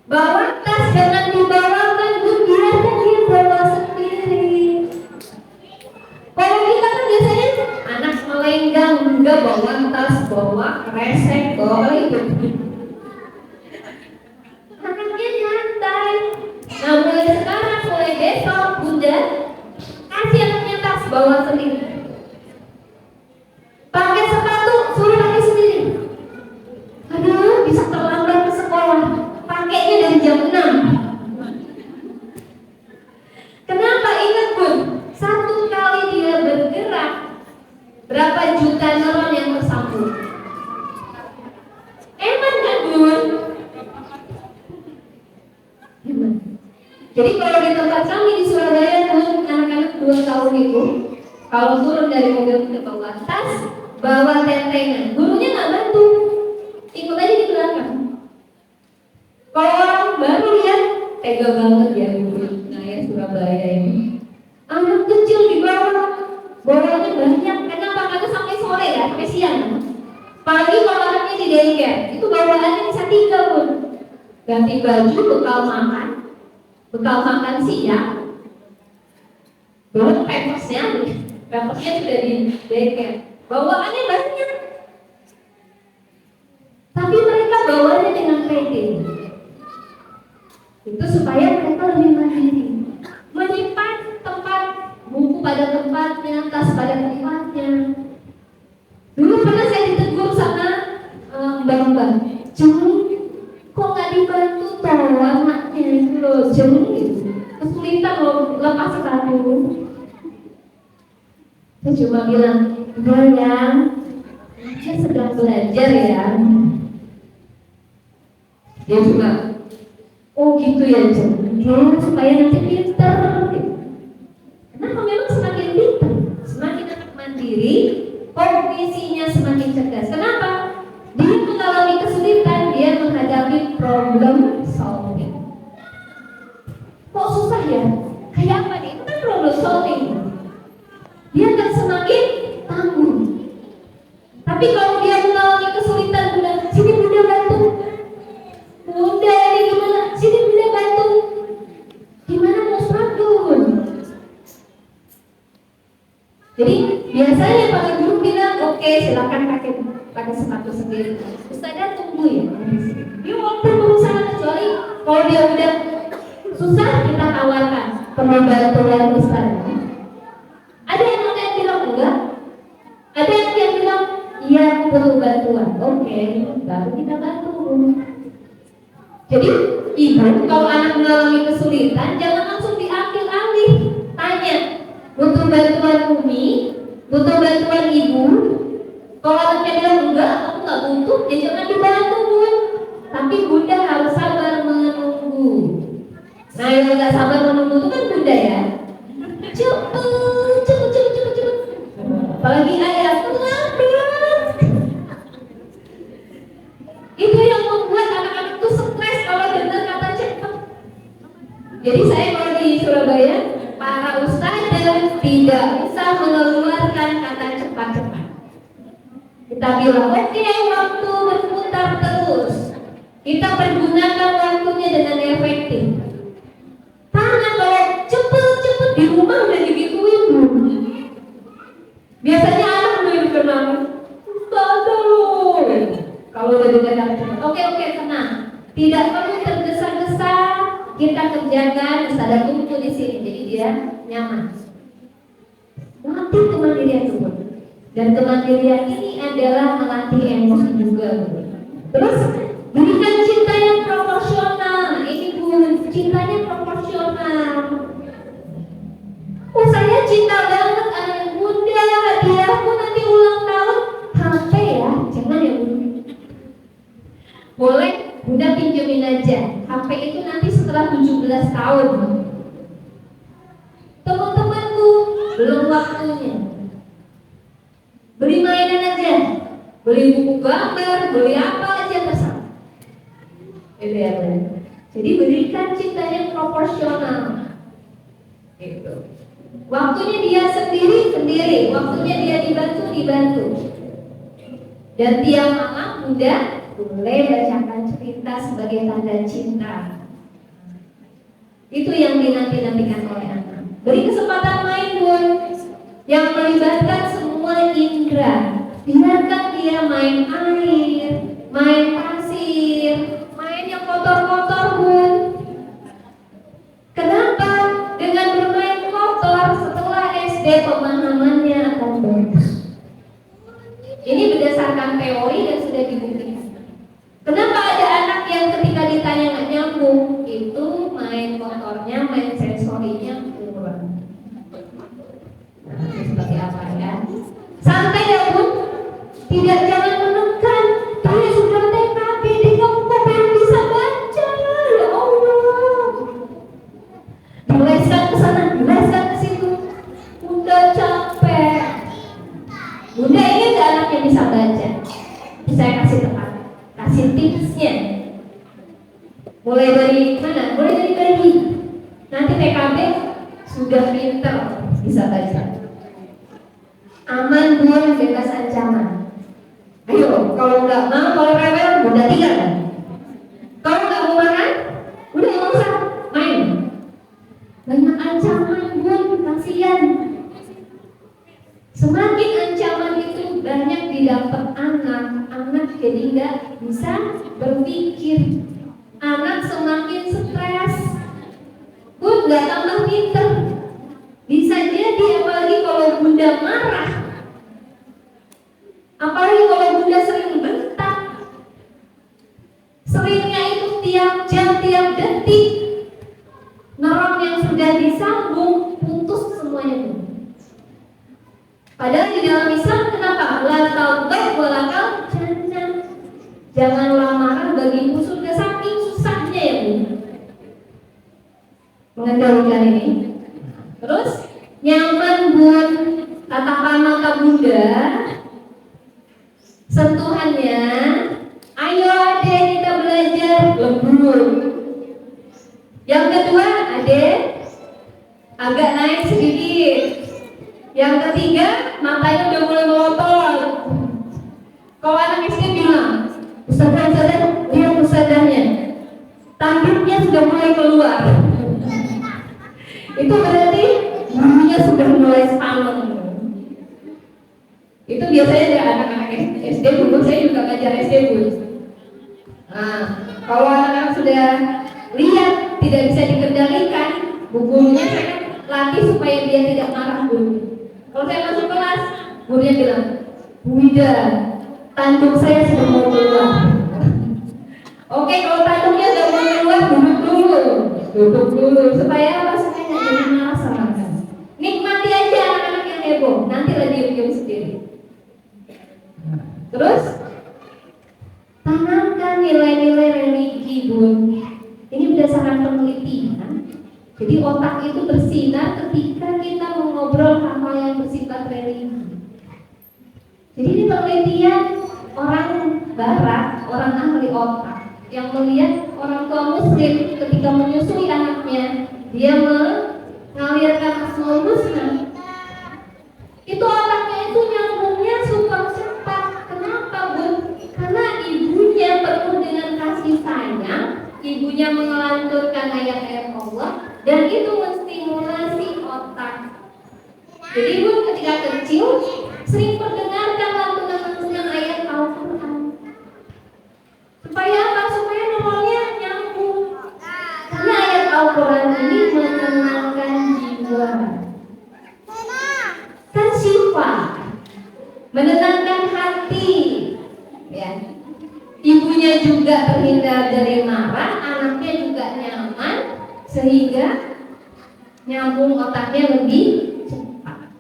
Bawa tas jangan dibawakan, biarkan dia bawa sendiri. Kalau kita kan biasanya anak melenggang, enggak bawa tas, bawa kresek, bawa itu. Anaknya nyantai. Nah mulai sekarang, mulai besok, Bunda kasih anaknya tas, bawa sendiri. Pakai sepatu, suruh pakai sendiri. Aduh, bisa terlambat ke sekolah. Pakainya dari jam 6. Kenapa? Ingat Bun, satu kali dia bergerak, berapa juta neuron yang tersambung? Enak kan Bun? Jadi kalau di tempat kami di Surabaya Bun, anak-anak 2 tahun itu Kalau turun dari mobil ke bawah tas, bawa tentengan, gurunya nggak bantu, ikut aja di belakang. Kalau orang baru lihat, tega banget ya guru. Nah ya Surabaya ini, anak kecil di bawah, bawahnya banyak. Kenapa? Karena sampai sore ya, sampai siang. Pagi kalau anaknya di daycare, itu bawaannya bisa 3 pun. Ganti baju, bekal makan siang, belum pampersnya sudah di daycare. Bawaannya banyak, tapi mereka bawaannya dengan pede. Itu supaya mereka lebih mandiri, menyimpan tempat buku pada tempatnya, tas pada tempatnya. Dulu pernah saya ditegur sama mbak-mbak, kok nggak dibantu toh anaknya itu loh, gitu. Kesulitan loh lepas sepatu. Saya cuma bilang, sayang, dia sedang belajar ya. Dia juga, oh gitu ya Jen, supaya nanti pinter. Kenapa? Memang semakin pinter, semakin anak mandiri, kognisinya semakin cerdas. Kenapa? Dia mengalami kesulitan, dia menghadapi problem solving. Kok susah ya? Kayak apa nih? Itu kan problem solving. Dia akan semakin tangguh. Tapi kalau dia mengalami kesulitan, bilang, sini bunda bantu. Bunda ini gimana? Sini bunda bantu. Gimana mau struggle? Jadi biasanya para guru bilang, oke, silakan pakai sepatu sendiri. Ustazah tunggu ya. Dia waktu berusaha, kecuali kalau dia udah susah, kita tawarkan pembantuan ustazah. Ada yang bilang enggak, ada yang bilang iya perlu bantuan. Oke, baru kita bantu. Jadi ibu kalau anak mengalami kesulitan, jangan langsung diambil alih. Tanya, butuh bantuan Umi, butuh bantuan ibu. Kalau anaknya bilang enggak, aku nggak butuh, ya jangan dibantu Bun. Tapi bunda harus sabar menunggu. Nah yang nggak sabar menunggu itu kan bunda ya. Cepet. Apalagi ayah tuh lambat. Itu yang membuat anak-anak itu stres kalau dengar kata cepat. Jadi saya kalau di Surabaya, para ustazah tidak bisa mengeluarkan kata cepat-cepat. Kita bilang, oke, waktu berputar terus. Kita pergunakan waktunya dengan efektif. Tangan kalau cepet di rumah udah digituin. Biasanya anak udah dikenal, ustazah loh. Kalau udah dengar cepat, oke, tenang. Tidak perlu tergesa-gesa. Kita kerjakan, ustazah tunggu di sini, jadi dia nyaman. Latih kemandirian dulu. Dan kemandirian ini adalah melatih emosi juga. Terus berikan cinta yang proporsional. Ini Bu, cintanya proporsional. Oh saya cinta banget anak bunda, hadiahku nanti ulang tahun HP ya, jangan ya Bu. Boleh bunda pinjemin aja. HP itu nanti setelah 17 tahun. Teman-temanku belum waktunya. Beli mainan aja, beli buku gambar, beli apa aja terserah. Gitu ya, Bu. Jadi berikan cinta yang proporsional. Gitu. Waktunya dia sendiri, waktunya dia dibantu. Dan tiap malam udah boleh bacakan cerita sebagai tanda cinta. Itu yang dinanti-nantikan oleh anak. Beri kesempatan main Bun, yang melibatkan semua indera. Biarkan dia main air, main pasir, main yang kotor-kotor Bun. Kenapa? Dengan bermain kotor setelah SD pemahamannya akan bagus. Ini berdasarkan teori dan sudah dibuktikan. Kenapa ada anak yang ketika ditanya nggak nyambung, itu main kotornya, main sensorinya kurang. Nah, seperti apa ya? Santai ya Bun, jangan menekan. Dia sudah TK Mulai dari mana? Mulai dari bayi. Nanti TKB sudah pinter bisa baca. Aman Bun, bebas ancaman. Ayo, kalau nggak mau, kalau rewel, udah tinggal. Kalau nggak mau makan, udah nggak usah main. Banyak ancaman Bun, kasihan. Semakin ancaman itu banyak didapat anak jadi nggak bisa berpikir. Anak semakin stres, Bun nggak tambah pinter. Bisa jadi apalagi kalau bunda marah, apalagi kalau bunda sering bentak, seringnya itu tiap jam, tiap detik, nerang yang sudah disambung putus semuanya. Padahal di dalam Islam kenapa? La taubah walakal jannah. Janganlah marah bagiku surga, saking susahnya ya Bu mengendalikan ini. Terus nyaman Bun, tatapan mata bunda, sentuhannya, ayo adek kita belajar, lembut. Yang kedua adek agak naik sedikit. Yang ketiga matanya udah mulai melotot. Kalau anak SD bilang, ustazah lihat ustazahnya, tanduknya sudah mulai keluar. Itu berarti gurunya sudah mulai sepaneng. Itu biasanya dari anak-anak SD, dulu saya juga ngajar SD Bu. Nah, kalau anak sudah lihat tidak bisa dikendalikan, gurunya saya latih supaya dia tidak marah Bu. Kalau saya masuk kelas, gurunya bilang, Bu Ida, tanduk saya sudah mau keluar. Oke, kalau tanduknya sudah mau keluar, duduk dulu supaya apa? Saya nggak jadi marah sama kamu. Nikmati aja anak-anak yang heboh, nanti lah diem sendiri. Terus tanamkan nilai-nilai religi Bun. Ini berdasarkan penelitian. Jadi otak itu bersinar ketika kita mengobrol hal-hal yang bersifat religi. Jadi ini penelitian orang Barat, orang ahli otak yang melihat orang tua Muslim ketika menyusui anaknya, dia mengalirkan asmaul husna. Itu otaknya itu nyambungnya super cepat. Kenapa Bun? Karena ibunya penuh dengan kasih sayang, ibunya mengelanturkan ayat-ayat Allah, dan itu menstimulasi otak. Jadi Bun ketika kecil sering mendengarkan lantunan-lantunan ayat Al-Quran. Supaya apa? Supaya normalnya nyambung. Karena ayat Al-Quran ini menenangkan jiwa. Kan syifa, menenangkan hati. Ya. Ibunya juga terhindar dari marah, anaknya juga nyaman, sehingga nyambung otaknya lebih cepat.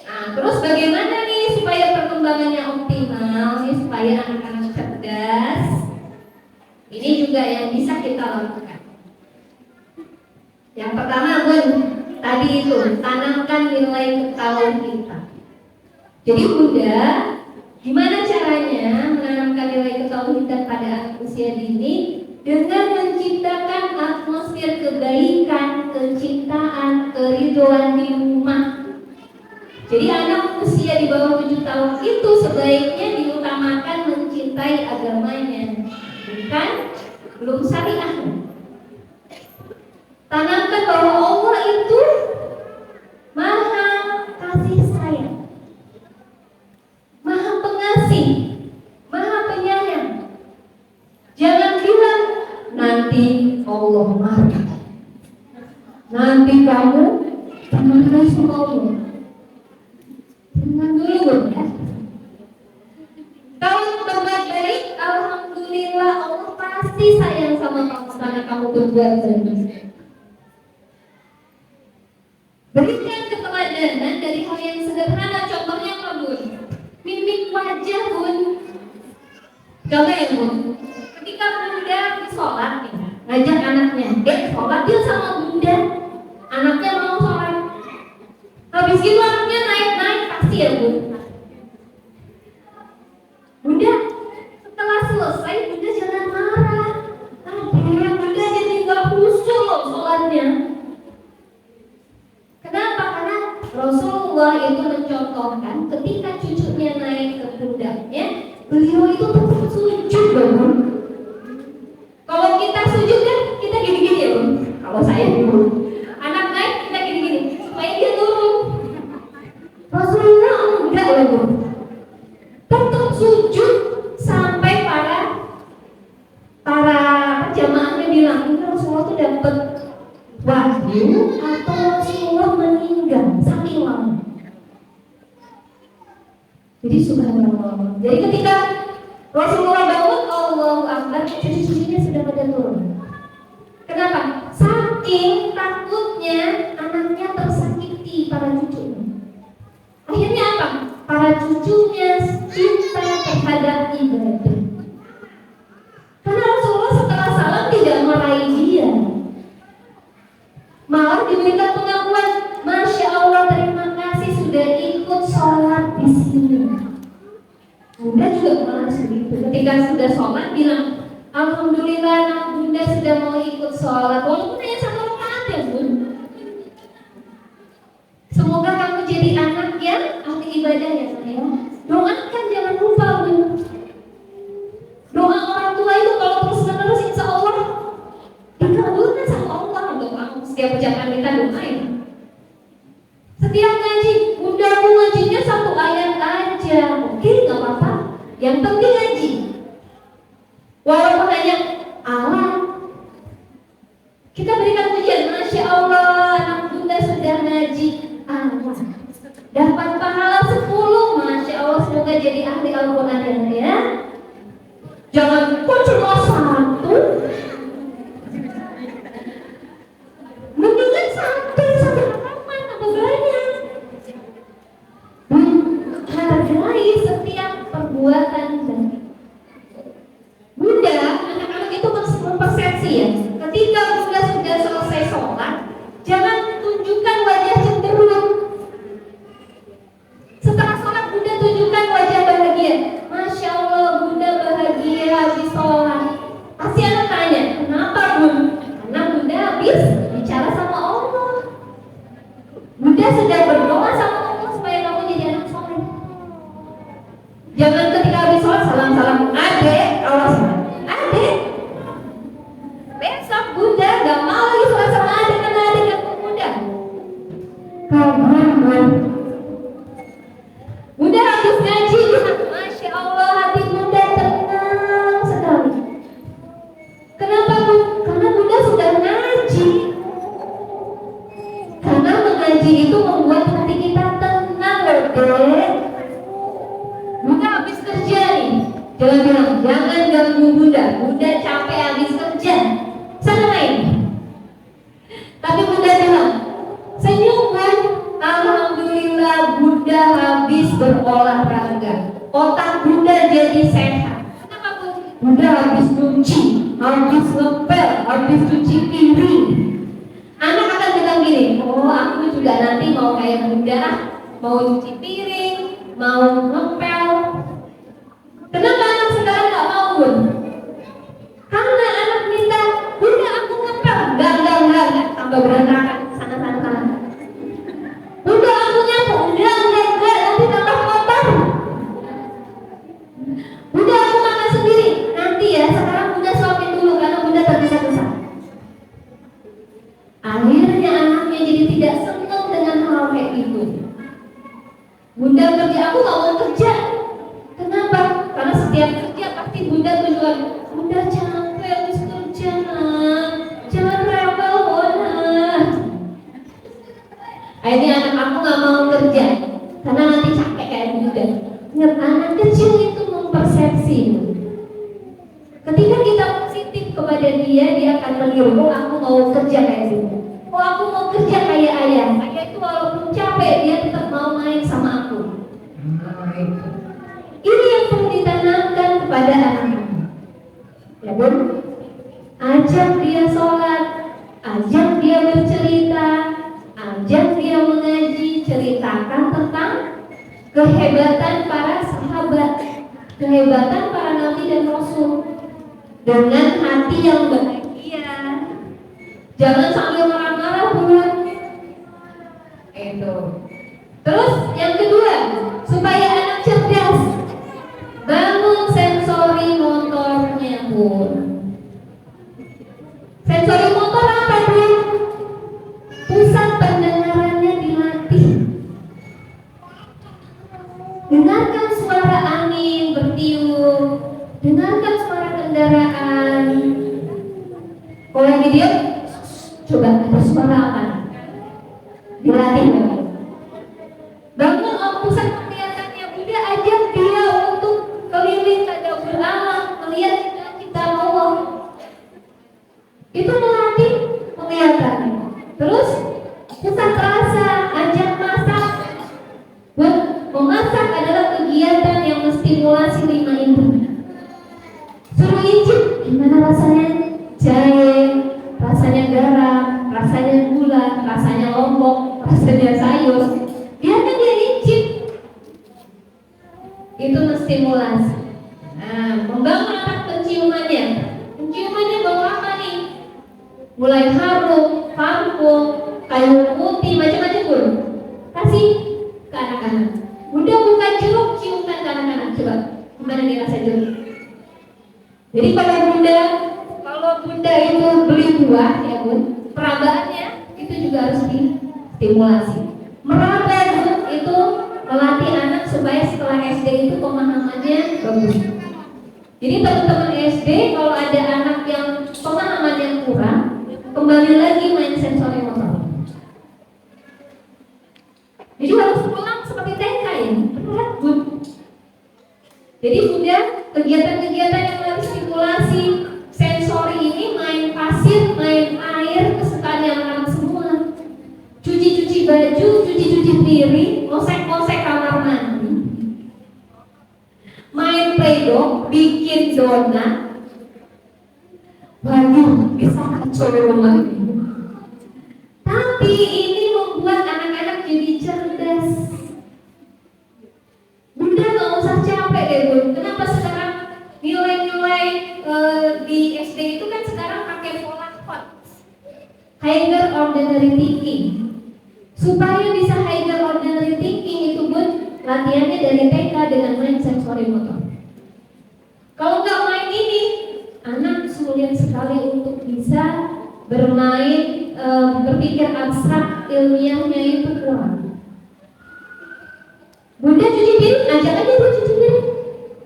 Nah, terus bagaimana nih supaya perkembangannya optimal, nih supaya anak-anak cerdas? Ini juga yang bisa kita lakukan. Yang pertama Bun, tadi itu tanamkan nilai ketahuan kita. Jadi Bunda, gimana caranya menanamkan nilai ketauhidan pada anak usia dini? Dengan menciptakan atmosfer kebaikan, kecintaan, keridhoan di rumah. Jadi anak usia di bawah 7 tahun itu sebaiknya diutamakan mencintai agamanya, bukan belum syariah. Tanamkan bahwa Allah itu maha kasih sayang, maha pengasih, maha penyayang. Jangan bilang nanti Allah marah, nanti kamu dimarahi sama Allah. Jangan dulu ya. Kalau berbuat baik, alhamdulillah Allah pasti sayang sama kamu karena kamu berbuat baik. Berikan keteladanan dari hal yang sederhana. Contohnya apa Bun? Mimik wajah Bun. Coba ya Bun, ketika Bunda sholat nih, ngajak anaknya, sholat dia sama Bunda, anaknya mau sholat. Habis itu anaknya naik-naik pasti ya Bun. Bunda, setelah selesai Bunda jangan marah. Adek, beliau itu tetap sujud bangun. Kalau kita sujud kan kita gini-gini ya Bun. Kalau saya dulu anak naik kita gini-gini supaya dia turun. Rasulullah enggak loh Bun, tetap sujud sampai para jamaahnya bilang ini Rasulullah tuh dapat wahyu atau Rasulullah meninggal saking lama. Jadi subhanallah. Jadi ketika Rasulullah bangun, Allahu Akbar, cucu-cucunya sudah pada turun. Kenapa? Saking takutnya anaknya tersakiti para cucunya. Akhirnya apa? Para cucunya cinta terhadap ibadah. Karena Rasulullah setelah salam tidak marahi dia, malah diberikan pengakuan, Masya Allah, terima kasih sudah ikut sholat di sini. Bunda juga malah begitu. Ketika sudah sholat bilang, Alhamdulillah anak Bunda sudah mau ikut sholat, walaupun hanya 1 rakaat ya Bun. Semoga kamu jadi anak yang ahli ibadah ya saya. Doakan jangan lupa Bun. Doa orang tua itu kalau terus-menerus insya Allah dikabulkan sama Allah. Doa setiap ucapan kita doain. Setiap ngaji, Bunda aku ngajinya 1 ayat aja, oke nggak apa-apa. Yang penting ngaji. Walaupun hanya Allah, kita berikan pujian, Masya Allah, anak Bunda sudah ngaji Allah, dapat pahala 10, Masya Allah, semoga jadi ahli Al-Quran ya. Jangan kok cuma 1, mendingan sampai halaman atau banyak. Hargai setiap perbuatan baik. Bunda, anak-anak itu mempersepsi ya. Ketika Bunda sudah selesai sholat, jangan tunjukkan wajah cenderung. Setelah sholat Bunda tunjukkan wajah bahagia. Masya Allah, Bunda bahagia habis sholat. Pasti anak tanya, kenapa Bun? Karena Bunda habis bicara sama Allah. Bunda sudah berdoa sama Allah supaya kamu jadi anak soleh. Jangan ketika habis sholat salam-salam, adek, awas adek. Besok Bunda gak mau lagi sholat sama adek karena adek gak mau Bunda. Bunda habis ngaji, Masya Allah hati Bunda tenang sekali. Kenapa Bu? Karena Bunda sudah ngaji. Karena mengaji itu membuat hati kita tenang loh Dek. Bunda habis kerja nih, jangan bilang, jangan ganggu Bunda. Bunda capek habis kerja, sana main. Tapi Bunda bilang, senyum Bun, Alhamdulillah Bunda habis berolahraga, otak Bunda jadi sehat. Kenapa Bun? Bunda habis cuci, habis ngepel, habis cuci piring. Anak akan bilang gini, oh aku juga nanti mau kayak Bunda, mau cuci piring, mau ngepel. Kenapa anak sekarang gak mau Bun? Karena anak minta, Bunda aku ngepel. Enggak, tambah berantakan sana. Bunda aku nyapu, enggak, nanti tambah kotor. Bunda aku makan sendiri, nanti ya, sekarang Bunda suapin dulu karena Bunda tergesa-gesa. Akhirnya anaknya jadi tidak senang dengan hal kayak gitu. Bunda kerja, aku gak mau kerja. Kenapa? Karena setiap kerja pasti Bunda tujuan, Bunda capek habis kerja nak, jangan rewel Bona. Akhirnya anak aku gak mau kerja karena nanti capek kayak Bunda. Ingat, anak kecil itu mempersepsi. Ketika kita positif kepada dia akan meniru, oh aku mau kerja kayak Bunda, oh aku mau kerja kayak ayah. Ayah itu walaupun capek dia tetap mau main sama aku. Ini yang perlu ditanamkan kepada anak. Ya Bun, ajak dia sholat, ajak dia bercerita, ajak dia mengaji, ceritakan tentang kehebatan para sahabat, kehebatan para nabi dan rasul dengan hati yang bahagia. Jangan sambil marah-marah Bun. Itu. Terus yang kedua, supaya anak cerdas, bangun Sensori motor apa bro? Pusat pendengarannya dilatih. Dengarkan suara angin bertiup, dengarkan suara kendaraan. Kalau lagi diam, coba ada suara apa? Dilatih lagi. Bangun pusat penglihatannya, Bunda ajak dia untuk keliling tadabbur alam, melihat cita Allah. Itu melatih penglihatannya. Terus pusat rasa, ajak masak. Memasak adalah kegiatan yang menstimulasi 5 indera. Suruh icip, gimana rasanya jahe, rasanya garam, rasanya gula, rasanya lombok, rasanya sayur. Biarkan dia icip. Itu menstimulasi. Nah, membangun anak penciumannya. Penciumannya bau apa nih? Mulai harum, parfum, kayu putih, macam-macam pun. Kasih ke anak-anak. Bunda buka jeruk, ciumkan ke anak-anak. Coba, gimana nih rasa jeruk? Jadi kalau bunda itu beli buah ya bun, perabaannya itu juga harus distimulasi. Meraba bun itu melatih anak supaya setelah SD itu pemahamannya bagus. Jadi teman-teman SD kalau ada anak yang pemahamannya kurang, kembali lagi main sensori motor. Jadi harus pulang seperti TK ya, berat bun. Jadi bunda kegiatan-kegiatan yang harus stimulasi sensori ini, main pasir, main air, kesukaan yang anak semua. Cuci-cuci baju, cuci-cuci piring, ngosek-ngosek kamar mandi. Main play-doh, bikin donat. Waduh, bisa kacau rumah ini. Tapi ini membuat anak-anak jadi cerdas. Bunda gak usah capek deh bun. Kenapa sekarang nilai-nilai di SD itu kan sekarang pakai pola hot, higher ordinary thinking. Supaya bisa higher ordinary thinking itu bun, latihannya dari TK dengan main sensori motor. Kalau nggak main ini, anak sulit sekali untuk bisa bermain, berpikir abstrak, ilmiahnya itu kurang. Bunda cuci piring, ajak aja dia cuci piring.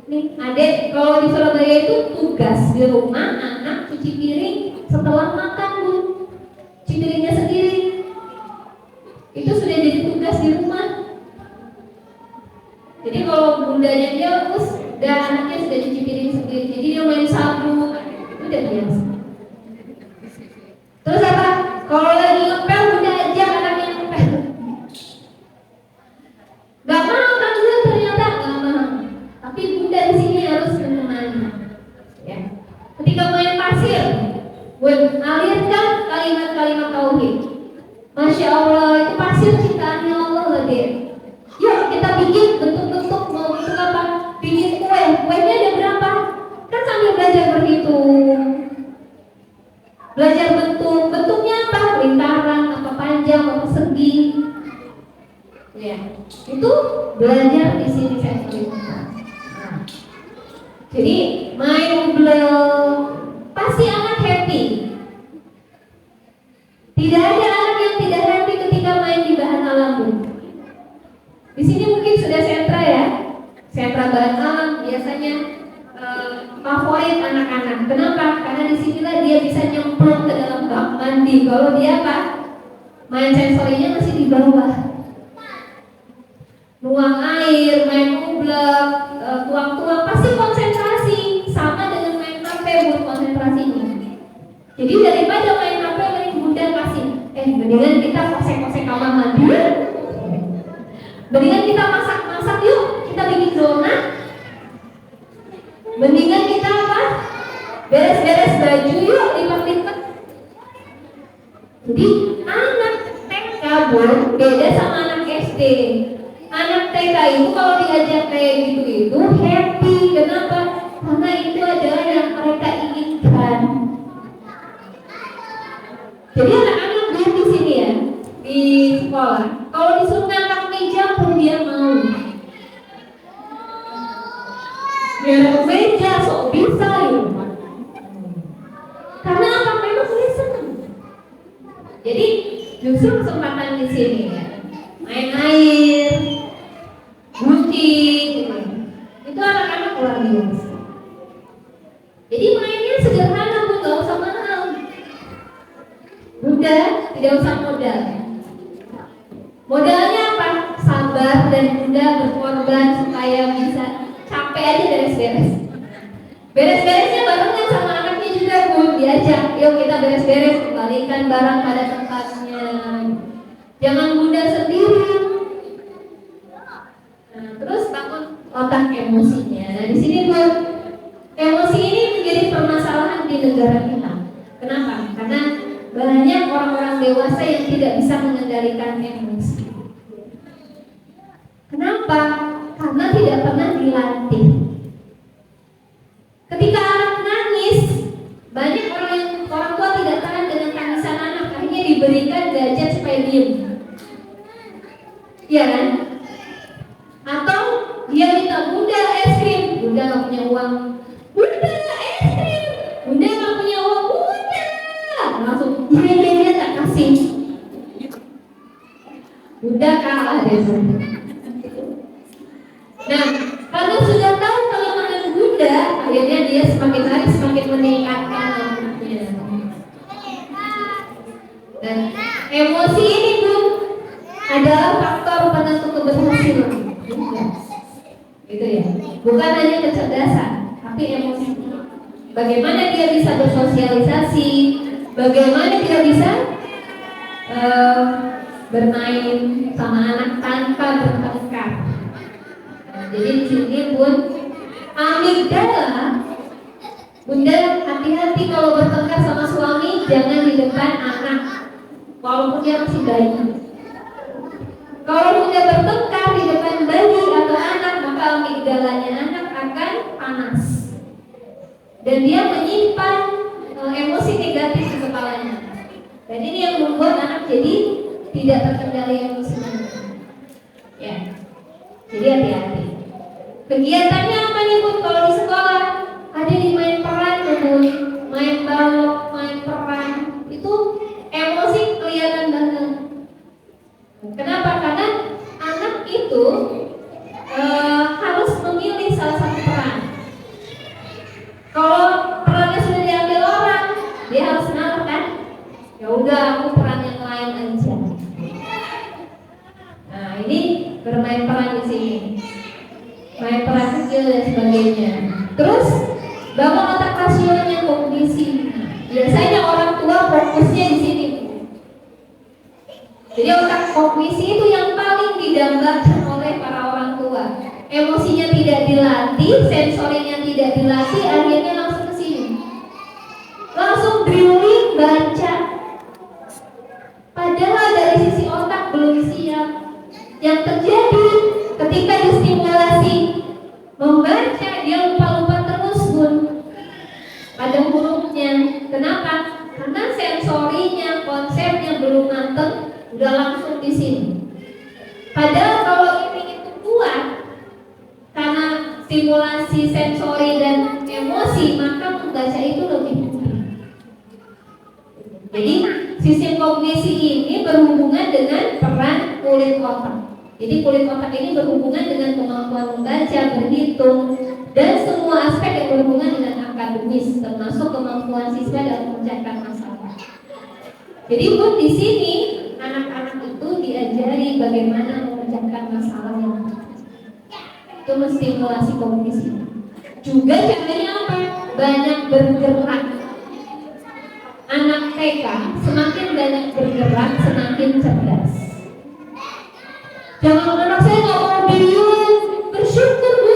Nih, adek kalau di Surabaya itu tugas di rumah anak cuci piring setelah makan bu, cuci piringnya sendiri. Itu sudah jadi tugas di rumah. Jadi kalau bundanya dia terus dan anaknya sudah cuci piring sendiri, jadi dia main sabu, itu udah biasa. Terus apa? Kalau lagi ngepel, bunda ajak anaknya ngepel. Gak mau kan dia ternyata gak mau. Tapi bunda di sini harus menemani. Ya. Ketika main pasir, bun alirkan kalimat-kalimat tauhid. Masya Allah, itu pasir ciptaannya Allah loh dia. Yuk kita bikin bentuk-bentuk, mau bentuk apa? Bikin kue, kuenya ada berapa? Kan sambil belajar berhitung. Belajar bentuk, bentuknya apa? Lingkaran, apa panjang, apa persegi. Ya, itu belajar di sini saya ceritakan. Nah, jadi main belum pasti anak happy. Tidak ada anak yang tidak happy ketika main di bahan alam. Di sini mungkin sudah sentra ya, sentra bahan alam biasanya favorit anak-anak. Kenapa? Karena disinilah dia bisa nyemplung ke dalam bak mandi. Kalau dia apa? Main sensorinya masih di bawah. Nuang air, main kublek, tuang-tuang, pasti konsentrasi. Sama dengan main HP buat konsentrasinya. Jadi daripada main HP, main bunda kasih, mendingan kita kosek-kosek kamar mandi. Mendingan kita masak-masak yuk, kita bikin donat. Mendingan kita apa? Beres-beres baju yuk, lipat-lipat. Jadi anak TK beda sama anak SD. Anak TK itu kalau diajak kayak gitu itu happy. Kenapa? Karena itu adalah yang mereka inginkan. Jadi anak-anak dulu di sini ya, di sekolah, kalau disuruh ngangkat meja pun dia mau. Ngangkat meja sok bisa ya. Karena apa? Memang bisa. Jadi justru kesempatan di sini ya, main air, gunting, gitu. Itu anak-anak luar biasa. Jadi mainnya sederhana, Bu, nggak usah mahal. Mudah, tidak usah modal. Modalnya apa? Sabar dan Bunda berkorban supaya bisa capek aja beres-beres. Beres-beresnya barengan sama anaknya juga, Bu, diajak, yuk kita beres-beres, kembalikan barang pada tempatnya. Jangan Bunda sendiri. Nah, terus bangun otak emosinya. Nah, di sini, Bu, emosi ini menjadi permasalahan di negara kita. Kenapa? Karena banyak orang-orang dewasa yang tidak bisa mengendalikan emosi. Kenapa? Karena tidak pernah dilatih. Ketika anak nangis, banyak orang tua tidak tahan dengan tangisan anak, akhirnya diberikan gadget supaya diem. Iya kan? Atau dia minta Bunda es krim, Bunda nggak punya uang. Bunda es krim, Bunda nggak punya uang. Bunda langsung dia tak kasih. Bunda kalah deh. Nah, karena sudah tahu kelemahan Bunda, akhirnya dia semakin hari semakin meningkatkan anaknya. Dan emosi ini, Bu, adalah faktor penentu keberhasilan. Gitu ya. Bukan hanya kecerdasan, tapi emosi. Bagaimana dia bisa bersosialisasi, bagaimana dia bisa bermain sama anak tanpa bertengkar. Jadi di sini, Bun, amigdala, Bunda hati-hati kalau bertengkar sama suami, jangan di depan anak, walaupun dia masih bayi. Kalau Bunda bertengkar di depan bayi atau anak, maka amigdalanya anak akan panas dan dia menyimpan emosi negatif di kepalanya. Dan ini yang membuat anak jadi tidak terkendali emosinya. Ya, jadi hati-hati. Kegiatannya apa nih, Bu? Kalau di sekolah ada di main peran, Bu, main balok, main peran, itu emosi kelihatan banget. Kenapa? Karena anak itu harus memilih salah satu peran. Kalau perannya sudah diambil orang, dia harus ngalah kan? Ya udah, aku peran yang lain aja. Nah, ini bermain peran di sini. Main peran kecil dan sebagainya. Terus bangun otak rasionalnya, kognisi. Biasanya orang tua fokusnya di sini. Jadi otak kognisi itu yang paling didambakan oleh para orang tua. Emosinya tidak dilatih, sensorinya tidak dilatih, akhirnya langsung ke sini. Langsung drilling baca. Padahal dari sisi otak belum siap. Yang terjadi ketika distimulasi membaca, dia lupa-lupa terus, Bun, pada hurufnya. Kenapa? Karena sensorinya, konsepnya belum matang, udah langsung di sini. Padahal kalau ini itu kuat, karena stimulasi sensori dan emosi, maka membaca itu lebih mudah. Jadi sistem kognisi ini berhubungan dengan peran kulit otak. Jadi kulit otak ini berhubungan dengan kemampuan membaca, berhitung, dan semua aspek yang berhubungan dengan akademis, termasuk kemampuan siswa dalam memecahkan masalah. Jadi, Bu, di sini anak-anak itu diajari bagaimana memecahkan masalah yang itu menstimulasi kognisi. Juga caranya apa? Banyak bergerak. Anak TK semakin banyak bergerak, semakin cerdas. Jangan anak saya nggak mau diem, bersyukur, Bu.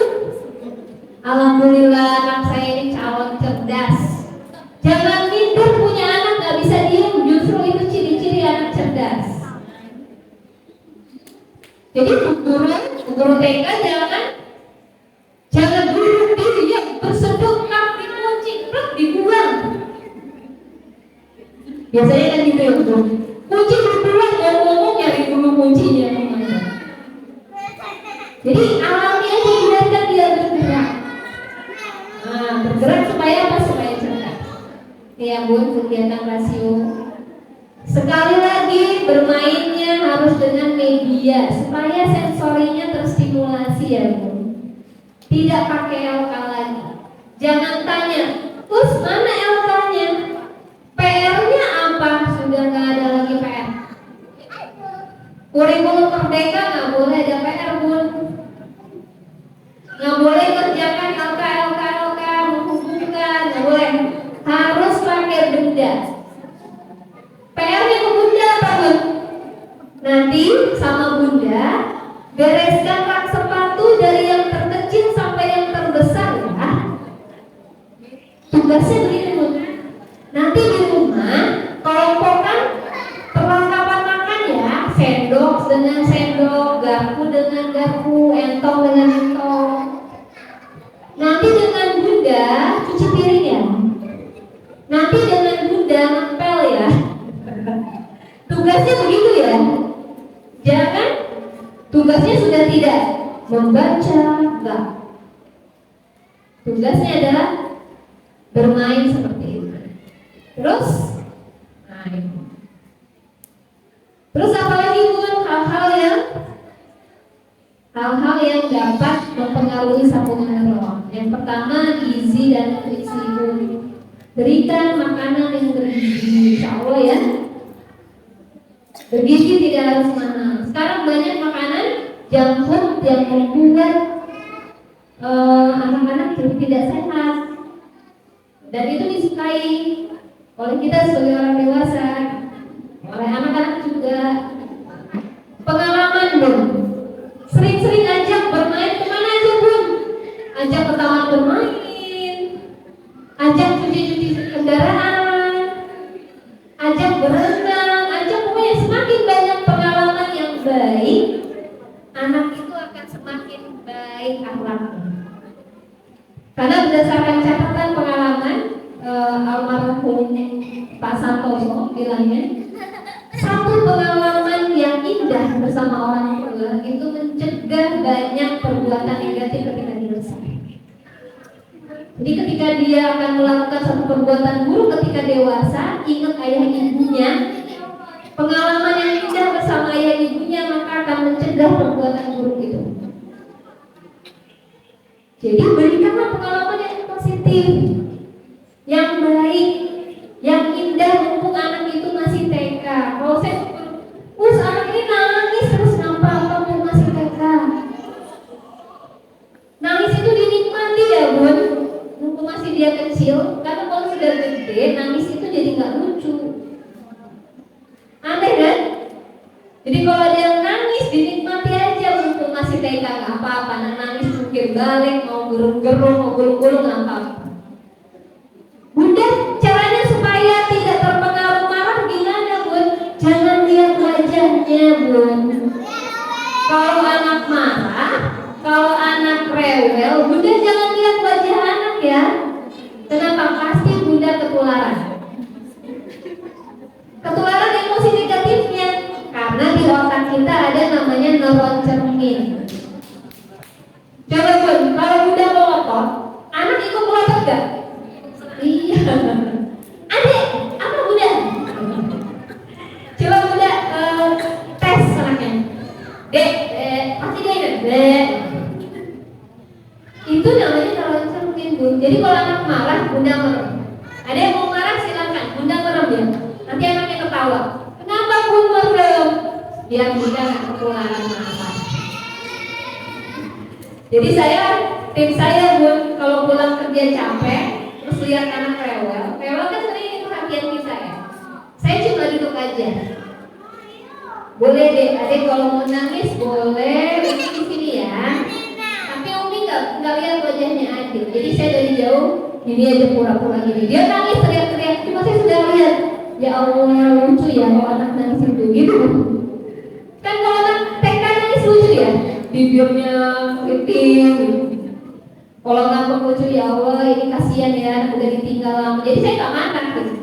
Alhamdulillah anak saya ini calon cerdas. Jangan minder punya anak nggak bisa diem, justru itu ciri-ciri anak cerdas. Jadi guru TK jangan duduk diam, berseduk, dikunci, dibuang. Biasanya kan gitu ya, Bu. Kunci dibuang, ngomong nyari dulu kuncinya kemana. Jadi alami aja, biarkan dia bergerak. Nah, bergerak supaya apa? Supaya cerdas. Ya, Bu, kegiatan rasio. Sekali lagi bermainnya harus dengan media supaya sensorinya terstimulasi ya Bu. Tidak pakai LK lagi. Jangan tanya, "Us, mana LK-nya? PR-nya apa?" Sudah nggak ada lagi PR. Kurikulum Merdeka nggak boleh ada PR Bun. Nggak boleh kerjakan LK menghubungkan, nggak boleh. Harus pakai benda. PR-nya ke Bunda apa Bun? Nanti sama Bunda bereskan rak sepatu dari yang terkecil sampai yang terbesar ya. Tugasnya begini Bun. Nanti di rumah kelompokkan perlengkapan makan ya, sendok dengan sendok, garpu dengan garpu, entong dengan entong. Nanti dengan Bunda cuci piring ya. Nanti dengan Bunda ngepel ya. Tugasnya begitu ya. Jangan tugasnya sudah tidak membaca, enggak. Tugasnya adalah bermain seperti itu. Terus main. Terus apalagi Bun? Hal-hal yang dapat mempengaruhi sambungan roh. Yang pertama gizi dan nutrisi Bun. Berikan makanan yang bergizi, insya Allah ya. Bergizi tidak harus mahal. Sekarang banyak makanan junk food yang membuat anak-anak jadi tidak sehat. Dan itu disukai oleh kita sebagai orang dewasa, oleh anak-anak juga. Pengalaman Bun, sering-sering ajak bermain kemana aja Bun? Ajak ke taman bermain, ajak cuci-cuci kendaraan, ajak berenang, ajak pokoknya semakin banyak pengalaman yang baik, anak itu akan semakin baik akhlaknya. Karena berdasarkan catatan pengalaman almarhum Pak Santoso bilangnya, satu pengalaman yang indah bersama orang tua itu mencegah banyak perbuatan negatif ketika dewasa. Jadi ketika dia akan melakukan satu perbuatan buruk ketika dewasa, ingat ayah ibunya, pengalaman yang indah bersama ayah ibunya maka akan mencegah perbuatan buruk itu. Jadi berikanlah pengalaman yang positif, yang baik, yang indah mumpung anak itu masih TK. Kalau saya anak ini nangis terus apa masih TK. Nangis itu dinikmati ya Bun, mumpung masih dia kecil. Karena kalau sudah gede, nangis itu jadi nggak lucu. Aneh kan? Jadi kalau dia nangis dinikmati aja mumpung masih TK, nggak apa-apa. Nangis jungkir balik, mau gerung-gerung, mau gulung-gulung, nggak apa-apa. Bunda, caranya supaya tidak terpengaruh marah gimana Bun? Jangan lihat wajahnya Bun. Kalau anak marah, kalau anak rewel, Bunda jangan lihat wajah anak ya. Kenapa? Pasti Bunda ketularan. Ketularan emosi negatifnya. Karena di otak kita ada namanya neuron cermin. Coba Bun, kalau Bunda melotot, anak ikut melotot gak? Iya. Adek, apa Bunda? Coba Bunda tes anaknya. Dek, pasti dia ingat. Dek. Itu namanya neuron cermin Bun. Jadi kalau anak marah, Bunda merem. Adek mau marah silakan, Bunda merem ya. Nanti anaknya ketawa. Kenapa Bun merem? Biar Bunda nggak ketularan marah. Jadi tim saya Bun, kalau pulang kerja capek, terus lihat anak rewel kan sering perhatian kita ya. Saya cuma duduk aja. Boleh deh, adek kalau mau nangis boleh di sini ya. Tapi Umi nggak lihat wajahnya adik. Jadi saya dari jauh, ini aja pura-pura gini. Dia nangis teriak-teriak, cuma saya sudah lihat. Ya Allah lucu ya kalau anak nangis itu gitu. Kan kalau anak TK nangis lucu ya, bibirnya keriting. Kalau ngambek lucu ya Allah ini kasihan ya udah ditinggal lama. Jadi saya nggak makan gitu.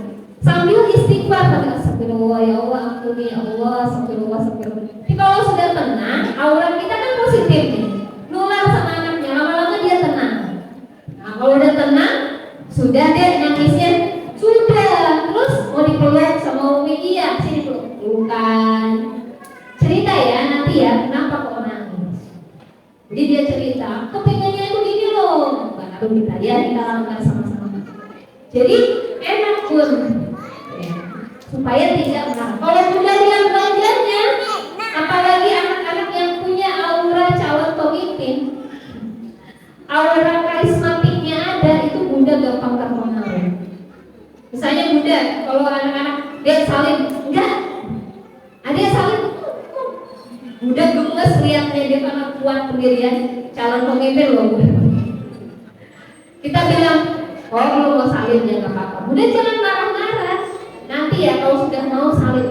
Sambil istighfar sambil astagfirullah ya Allah ampuni ya Allah astagfirullah. Tapi kalau sudah tenang, aura kita kan positif nih. Nular sama anaknya, lama-lama dia tenang. Nah kalau udah tenang, sudah deh nangisnya sudah. Terus mau dipeluk sama Umi iya sini makan sama-sama. Jadi enak pun ya, supaya tidak marah. Kalau sudah lihat wajahnya, apalagi anak-anak yang punya aura calon pemimpin, aura karismatiknya ada, itu Bunda gampang terpengaruh. Misalnya Bunda, kalau anak-anak dia salin, enggak, ada yang salin, Bunda gemes lihatnya dia karena kuat pendirian calon pemimpin loh. Kita bilang, oh kalau mau salin ya nggak apa-apa. Bunda jangan marah-marah. Nanti ya kalau sudah mau salin,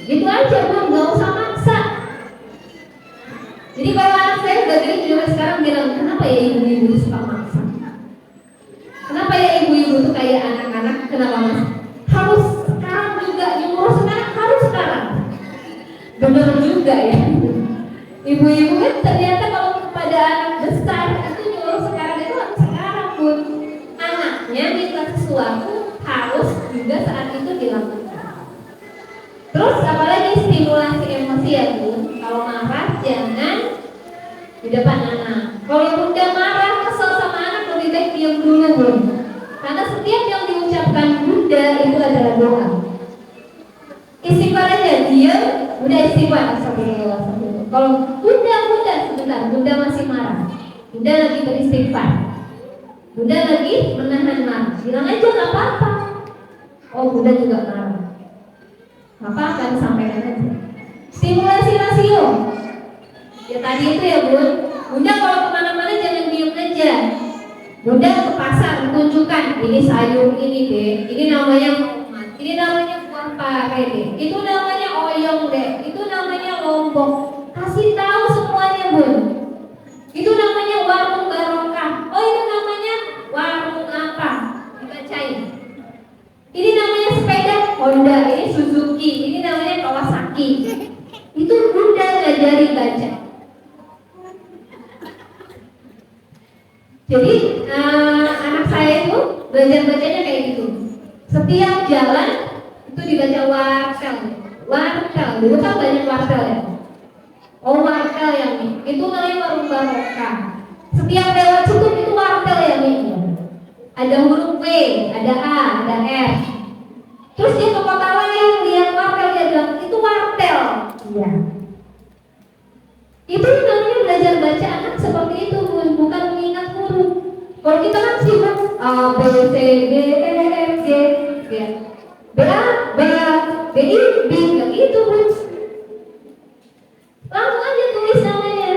gitu aja Bang, nggak usah maksa. Jadi kalau anak saya udah gede juga sekarang bilang, kenapa ya ibu-ibu suka maksa? Kenapa ya ibu-ibu tuh kayak anak-anak? Kenapa mas? Harus sekarang juga, nyuruh sekarang harus sekarang. Bener juga ya. Ibu-ibu kan ternyata kalau pada anak besar itu nyuruh sekarang itu harus sekarang pun. Anaknya minta sesuatu harus juga saat itu dilakukan. Terus apalagi stimulasi emosi ya Bun. Kalau marah jangan di depan anak. Kalau Bunda marah kesel sama anak lebih baik diam dulu Bun. Karena setiap yang diucapkan Bunda itu adalah doa. Istighfar aja diam, Bunda istighfar. Astagfirullah. Kalau Bunda sebentar, Bunda masih marah. Bunda lagi beristighfar. Bunda lagi menahan marah. Bilang aja nggak apa-apa. Oh Bunda juga marah. Apa disampaikan aja. Stimulasi rasio. Ya tadi itu ya Bun. Bunda kalau kemana-mana jangan diem aja. Bunda ke pasar tunjukkan ini sayur ini deh. Ini namanya tomat. Ini namanya buah pare deh. Itu namanya oyong deh. Itu namanya lombok. Kasih tahu semuanya Bun. Itu namanya warung barokah. Oh itu namanya warung apa? Dibacain. Ini namanya sepeda Honda, ini Suzuki, ini namanya Kawasaki. Itu Bunda ngajari baca. Jadi anak saya itu belajar bacanya kayak gitu. Setiap jalan itu dibaca wartel. Wartel, dulu kan banyak wartel ya. Oh wartel yang ini, itu namanya warung barokah. Setiap lewat situ itu wartel yang ini. Ada huruf W, ada A, ada F. Terus dia ke kota lain lihat wartel, dia bilang itu wartel. Iya. Itu namanya belajar baca anak seperti itu, bukan mengingat huruf. Kalau kita kan sibuk A, B, C, D, E, F, G, ya. B, A, B, A, B, I, B, nggak gitu Bun. Langsung aja tulis namanya.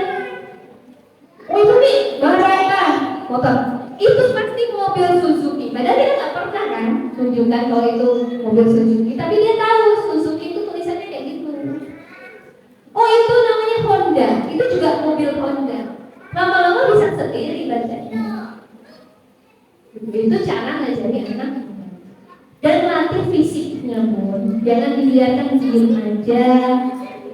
Oh itu nih, barokah, motor. Itu pasti mobil Suzuki. Padahal dia nggak pernah kan tunjukkan kalau itu mobil Suzuki. Tapi dia tahu Suzuki itu tulisannya kayak gitu. Oh itu namanya Honda. Itu juga mobil Honda. Lama-lama bisa sendiri bacanya. Itu cara ngajarin anak. Dan latih fisiknya Bun. Jangan dibiarkan diem aja.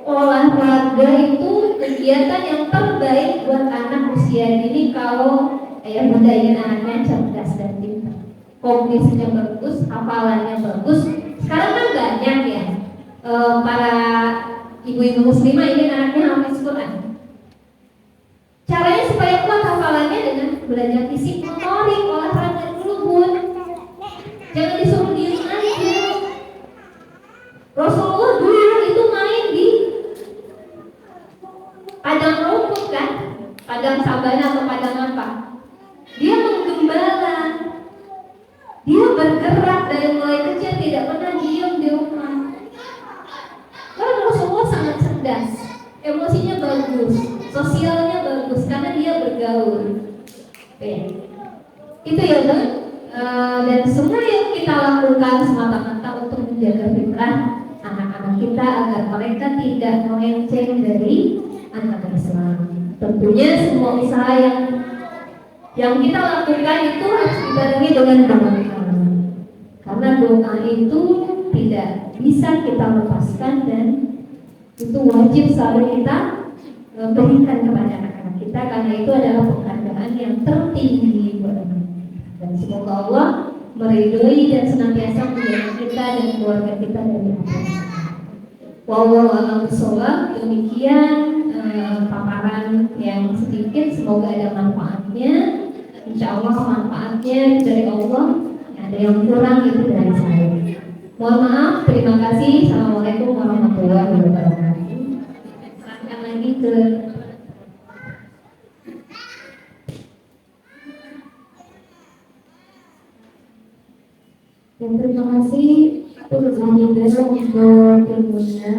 Olahraga itu kegiatan yang terbaik buat anak usia dini kalau ayah bunda ingin anaknya cerdas dan pintar, kognisinya bagus, hafalannya bagus. Sekarang kan banyak ya para ibu-ibu muslimah ingin anaknya hafiz Quran. Caranya supaya kuat hafalannya dengan belajar fisik motorik, olahraga dulu Bun. Jangan disuruh diem aja. Rasulullah dulu itu main di padang rumput kan, padang sabana atau padang apa. Dia menggembala, dia bergerak dari mulai kecil, tidak pernah diam di rumah. Karena Rasulullah sangat cerdas, emosinya bagus, sosialnya bagus karena dia bergaul. Itu ya Bun. Dan semua yang kita lakukan semata-mata untuk menjaga fitrah anak-anak kita agar mereka tidak melenceng dari anak Islam. Tentunya semua usaha yang kita lakukan itu harus dibarengi dengan doa. Karena doa itu tidak bisa kita lepaskan dan itu wajib selalu kita berikan kepada anak-anak kita karena itu adalah penghargaan yang tertinggi buat anak. Dan semoga Allah meridhoi dan senantiasa menjaga kita dan keluarga kita dari apa. Wallahu a'lam bishawab. Demikian paparan yang sedikit, semoga ada manfaatnya. Insya Allah manfaatnya dari Allah, ada yang kurang itu dari saya. Mohon maaf, terima kasih. Assalamualaikum warahmatullahi wabarakatuh. Serahkan lagi ke Dan terima kasih untuk ilmunya.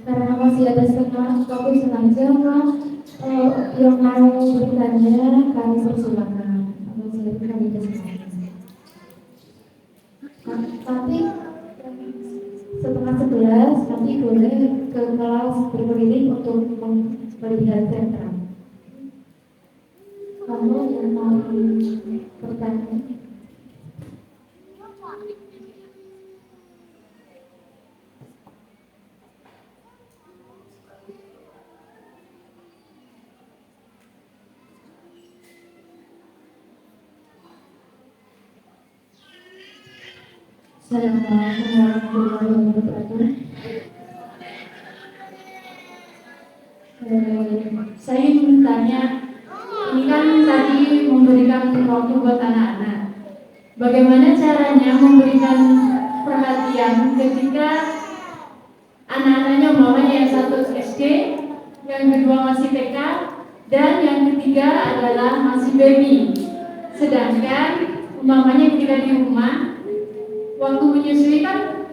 Karena masih ada waktu setengah jam, yang mau bertanya kami persilakan. Kami persilakan. Tapi setengah 11 nanti boleh ke kelas berkeliling untuk melihat sentra. Kamu yang mau bertanya? Assalamualaikum warahmatullahi wabarakatuh. Saya ingin bertanya, ini kan tadi memberikan waktu buat anak-anak. Bagaimana caranya memberikan perhatian ketika anak-anaknya umpamanya yang satu SD, yang kedua masih TK, dan yang ketiga adalah masih baby. Sedangkan umpamanya ketika di rumah, waktu menyusui kan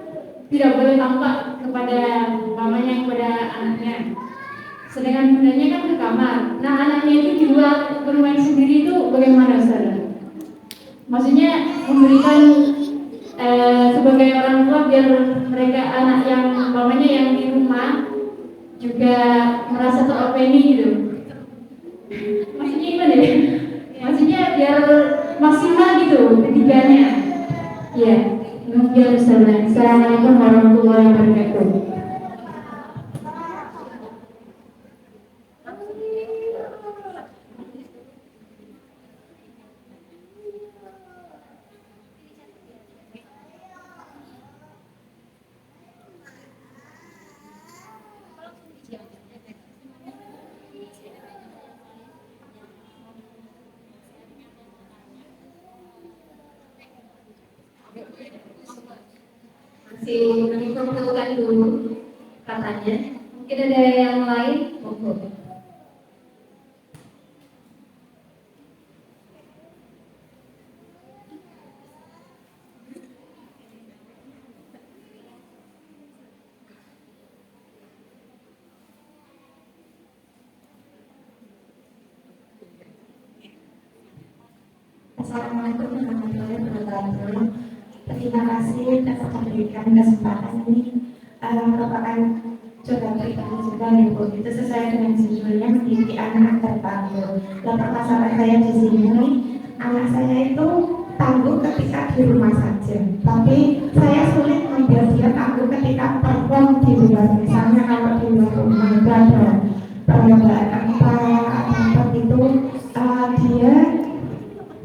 tidak boleh tampak kepada mamanya kepada anaknya. Sedangkan bundanya kan ke kamar. Nah anaknya itu di luar bermain sendiri itu bagaimana Ustaz? Maksudnya memberikan sebagai orang tua biar mereka anak yang mamanya yang di rumah juga merasa teropeni gitu. Maksudnya gimana ya? Maksudnya biar maksimal gitu ketiganya. Ya. Mungkin Assalamualaikum warahmatullahi wabarakatuh. masih dikumpulkan dulu katanya. Mungkin ada yang lain? Monggo. Assalamualaikum warahmatullahi wabarakatuh. Terima kasih atas memberikan kesempatan ini. Merupakan coba pribadi juga ya Bu. Itu sesuai dengan judulnya mendidik anak tertangguh. Dan permasalahan saya di sini, anak saya itu tangguh ketika di rumah saja. Tapi saya sulit membuat dia tangguh ketika perform di luar. Misalnya kalau di luar rumah itu ada perlombaan apa itu, dia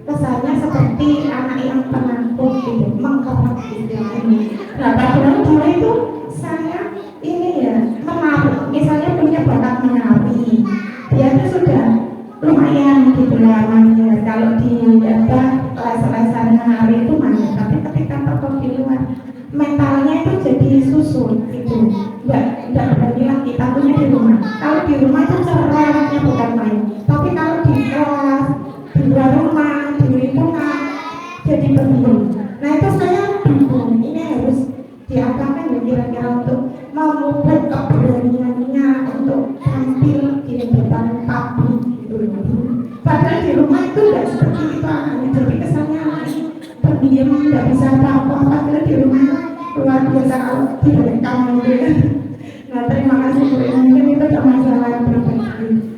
kesannya seperti anak yang penakut gitu, mengkerap gitu. Nah, padahal dia itu saya ini ya menari, misalnya punya bakat menari, dia itu sudah lumayan gitu lamanya. Kalau di les-lesan menari itu mana, tapi ketika perform di luar, mentalnya itu jadi susun gitu, nggak berani lagi takutnya di rumah. Kalau di rumah itu cerewetnya bukan main, tapi kalau di kelas, di luar rumah, di lingkungan jadi pendiam. Nah itu saya bingung, ini harus diapakan ya kira-kira untuk memupuk keberaniannya untuk tampil di depan publik gitu. Padahal di rumah itu tidak seperti itu anaknya, jadi kesannya pendiam, tidak bisa apa-apa. Padahal di rumah luar biasa kalau direkam gitu. Nah terima kasih Bu, mungkin itu masalah pribadi.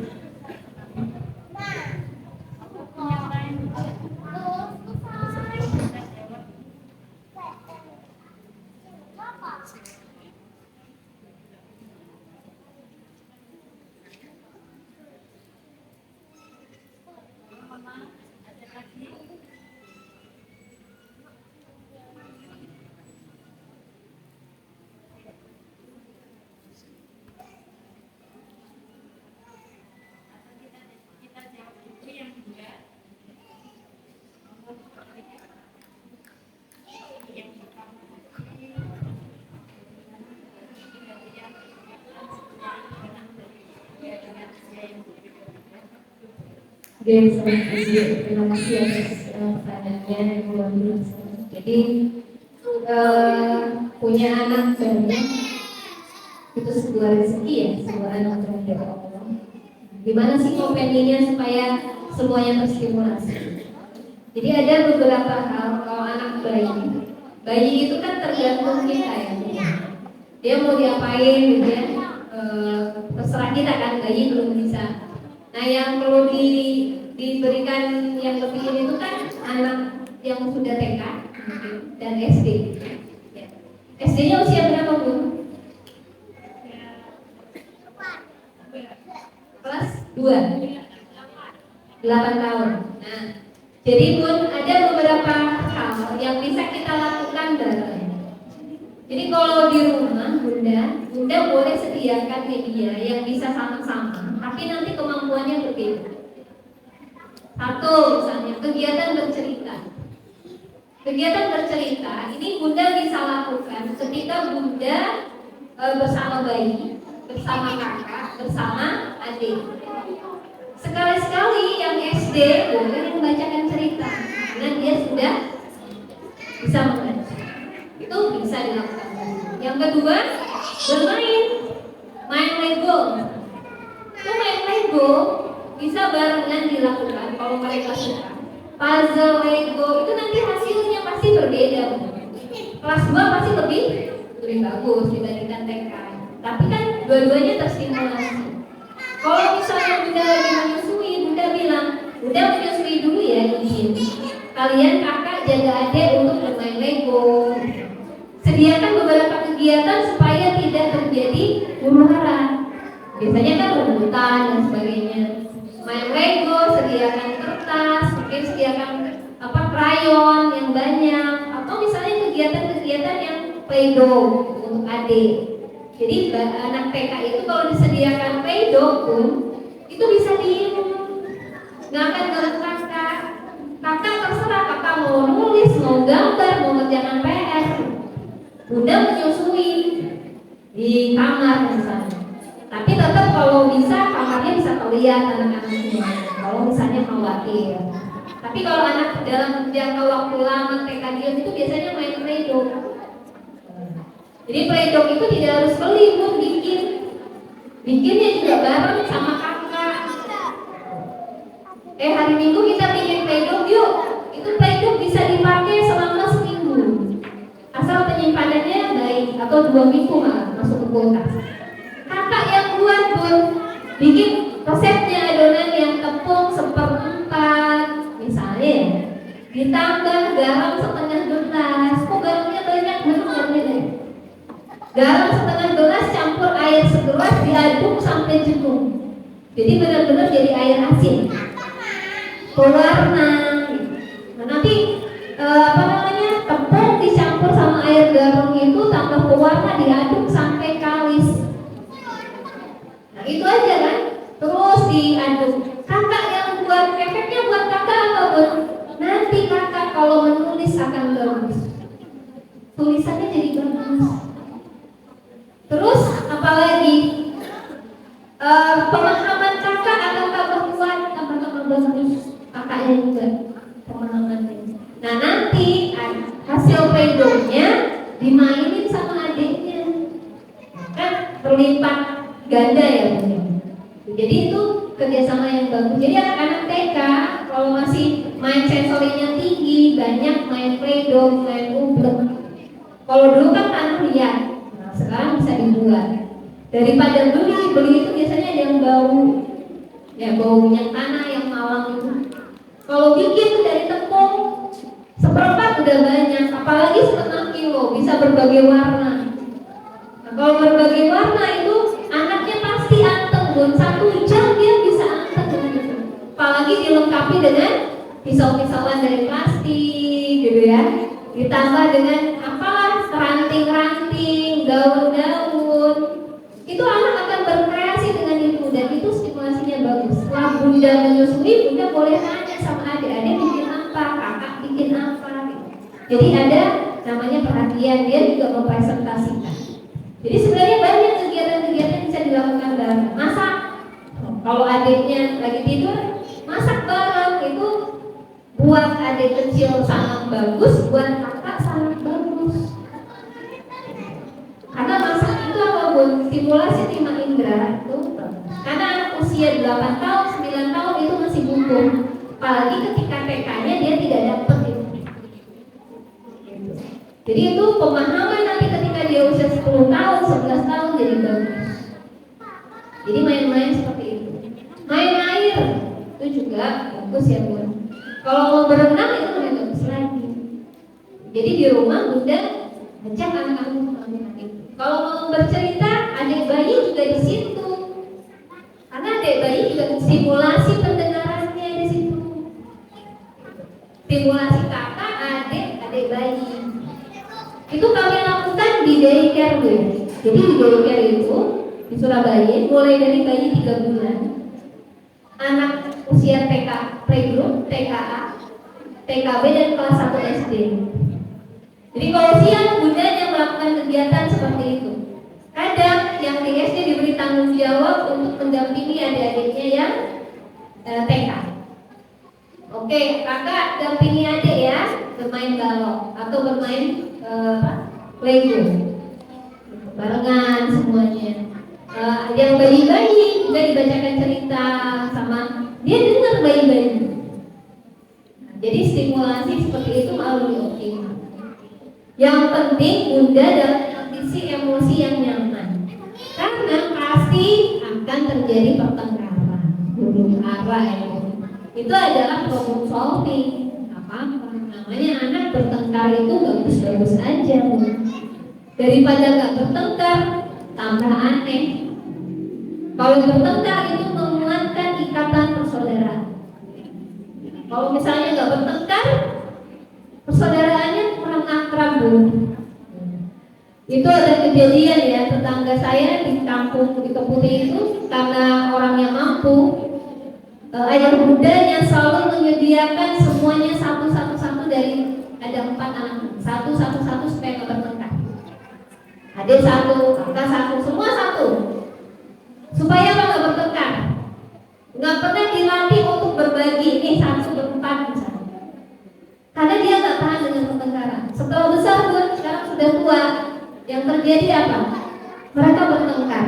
Terima kasih atas pertanyaannya yang luar biasa. Jadi punya anak banyak itu sebuah rezeki ya, sebuah anak dari Allah. Gimana sih kompendinya supaya semuanya terstimulasi? Jadi ada beberapa hal. Kalau anak bayi itu kan tergantung kita ya. Dia mau diapain gitu ya, terserah kita kan, bayi belum bisa. Nah yang perlu diberikan yang lebih ini itu kan anak yang sudah TK dan SD. SD-nya usia berapa Bu? Kelas 2, 8 tahun. Nah, jadi Bun, ada beberapa hal yang bisa kita lakukan bareng. Jadi kalau di rumah Bunda boleh sediakan media yang bisa sama-sama, tapi nanti kemampuannya berbeda. Satu, misalnya kegiatan bercerita. Kegiatan bercerita ini Bunda bisa lakukan ketika Bunda bersama bayi, bersama kakak, bersama adik. Sekali-sekali yang SD boleh membacakan cerita, karena dia sudah bisa membaca. Itu bisa dilakukan. Yang kedua, main Lego. Itu main Lego bisa barengan dilakukan kalau mereka suka. Puzzle Lego itu nanti hasilnya pasti berbeda. Kelas 2 pasti lebih bagus dibandingkan TK. Tapi kan dua-duanya terstimulasi. Kalau misalnya Bunda lagi menyusui, Bunda bilang, Bunda menyusui dulu ya, izin. Kalian kakak jaga adik untuk bermain Lego. Sediakan beberapa kegiatan supaya tidak terjadi huru-hara. Biasanya kan rebutan dan sebagainya. Main Lego, sediakan kertas, mungkin sediakan krayon yang banyak, atau misalnya kegiatan-kegiatan yang play-doh untuk adik. Jadi anak TK itu kalau disediakan play-doh pun itu bisa diem, nggak akan ganggu kakak. Kakak terserah, kakak mau nulis, mau gambar, mau ngerjakan PR. Bunda menyusui di kamar misalnya. Tapi tetap kalau bisa kamarnya bisa terlihat anak-anaknya. Kalau misalnya khawatir. Tapi kalau anak dalam jangka waktu lama TK diem itu biasanya main play-doh. Jadi play-doh itu tidak harus beli, pun bikinnya juga bareng sama kakak. Hari Minggu kita bikin play-doh yuk. Itu play-doh bisa dipakai selama seminggu. Asal penyimpanannya baik, atau 2 minggu malah masuk ke kulkas. Kakak yang buat Bun, bikin resepnya adonan yang tepung 1/4 misalnya, ditambah garam 1/2 gelas. Kok garamnya banyak banget? Garam 1/2 gelas campur air segelas, diaduk sampai jenuh. Jadi benar-benar jadi air asin. Pewarna. Nah, nanti tepung dicampur sama air garam itu tambah pewarna, diaduk sampai kalis. Nah itu aja kan, terus diaduk. Kakak yang buat efeknya buat kakak apa Bun? Nanti kakak kalau menulis akan bagus, tulisannya jadi bagus. Terus apalagi pemahaman kakak akan tambah kuat, tambah bagus. Kakaknya juga pemahamannya. Nah nanti hasil play-doh-nya dimainin sama adiknya, kan berlipat ganda ya Bu. Jadi itu kerjasama yang bagus. Jadi anak-anak TK kalau masih main sensorinya tinggi, banyak main play-doh, main ublek. Kalau dulu kan tanah liat, nah sekarang bisa dibuat. Daripada beli itu biasanya ada yang bau, ya bau minyak tanah yang malang itu. Kalau bikin dari tepung 1/4 udah banyak, apalagi 1/2 kilo, bisa berbagai warna. Nah, kalau berbagai warna itu anaknya pasti anteng Bun, 1 jam dia bisa anteng dengan itu. Apalagi dilengkapi dengan pisau-pisauan dari plastik gitu ya. Ditambah dengan ranting-ranting, daun-daun. Itu anak akan berkreasi dengan itu, dan itu stimulasinya bagus. Setelah Bunda menyusui, Bunda boleh nanya sama adik-adik bikin apa, kakak bikin apa gitu. Jadi ada namanya perhatian, dia juga mempresentasikan. Jadi sebenarnya banyak kegiatan-kegiatan yang bisa dilakukan bareng. Masak, kalau adiknya lagi tidur, masak bareng. kecil sangat bagus, buat kakak sangat bagus. Karena masa itu apa Bun? Stimulasi 5 indera itu. Karena anak usia 8 tahun, 9 tahun itu masih butuh. Apalagi ketika TK-nya dia tidak dapat itu. Jadi itu pemahaman nanti ketika dia usia 10 tahun, 11 tahun jadi bagus. Jadi main-main seperti itu. Main air itu juga bagus ya Bun. Kalau mau berenang itu lebih bagus lagi. Jadi di rumah Bunda ajak anak-anak itu. Kalau mau bercerita, adik bayi juga di situ. Karena adik bayi juga stimulasi pendengarannya di situ. Stimulasi kakak, adik bayi. Itu kami lakukan di daycare gue. Jadi di daycare itu di Surabaya mulai dari bayi 3 bulan, anak usia TK, playgroup, TKA, TKB dan kelas 1 SD. Jadi kalau siang Bunda yang melakukan kegiatan seperti itu. Kadang yang di SD diberi tanggung jawab untuk mendampingi adik-adiknya yang TK. Oke, kakak dampingi adik ya bermain balok atau bermain playgroup barengan semuanya. Yang bayi-bayi juga dibacakan cerita sama dia, dengar bayi-bayi. Jadi stimulasi seperti itu harus dioptimalkan. Yang penting Bunda dalam kondisi emosi yang nyaman. Karena pasti akan terjadi pertengkaran, huru hara ya. Itu adalah problem solving. Namanya anak bertengkar itu bagus-bagus aja, Bu. Daripada nggak bertengkar, tambah aneh. Kalau bertengkar itu menguatkan ikatan persaudaraan. Kalau misalnya nggak bertengkar, persaudaraannya kurang akrab, Bu. Itu ada kejadian ya, tetangga saya di kampung di Keputih itu karena orangnya mampu, ayah bundanya selalu menyediakan semuanya satu-satu dari ada 4 anak, satu-satu supaya nggak bertengkar. Adik 1, kakak 1, semua 1. Supaya apa nggak bertengkar? Nggak pernah dilatih untuk berbagi, ini 1 ber-4 misalnya. Karena dia nggak tahan dengan pertengkaran. Setelah besar pun sekarang sudah tua, yang terjadi apa? Mereka bertengkar.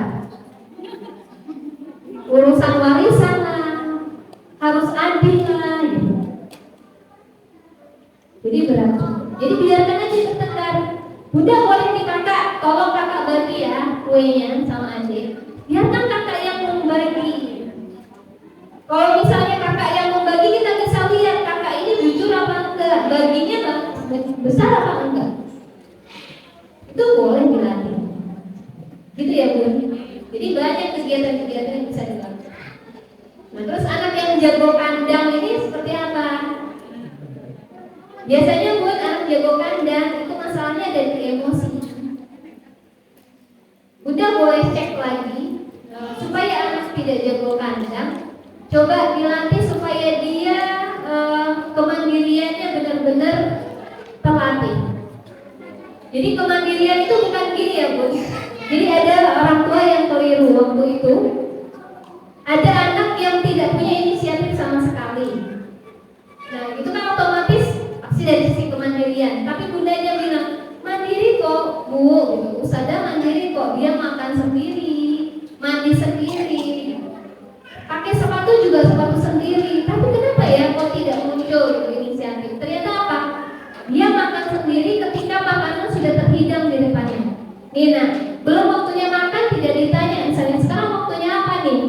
Urusan warisan lah, harus adil lah. Gitu. Jadi berat. Jadi biarkan aja bertengkar. Bunda boleh nih kakak, tolong kakak bagi ya kuenya sama adik. Biarkan kakak yang membagi. Kalau misalnya kakak yang membagi, kita bisa lihat kakak ini jujur apa enggak, baginya besar apa enggak. Itu boleh dilatih. Gitu ya Bu. Jadi banyak kegiatan-kegiatan yang bisa dilakukan. Nah terus anak yang jago kandang ini seperti apa? Biasanya buat anak jago kandang itu masalahnya dari emosi. Udah boleh cek lagi supaya anak tidak jago kandang. Coba dilatih supaya dia kemandiriannya benar-benar terlatih. Jadi kemandirian itu bukan gini ya Bu. Jadi ada orang tua yang keliru waktu itu. Ada anak yang tidak punya inisiatif sama sekali. Nah itu kan otomatis pasti dari sisi kemandirian. Tapi bundanya bilang mandiri kok Bu, gitu. Usada mandiri kok, dia makan sendiri, mandi sendiri, pakai sepatu juga sepatu sendiri. Tapi kenapa ya kok tidak muncul gitu inisiatif? Ternyata apa? Dia makan sendiri ketika makanan sudah terhidang di depannya. Nina, belum waktunya makan tidak ditanya. Misalnya sekarang waktunya apa nih?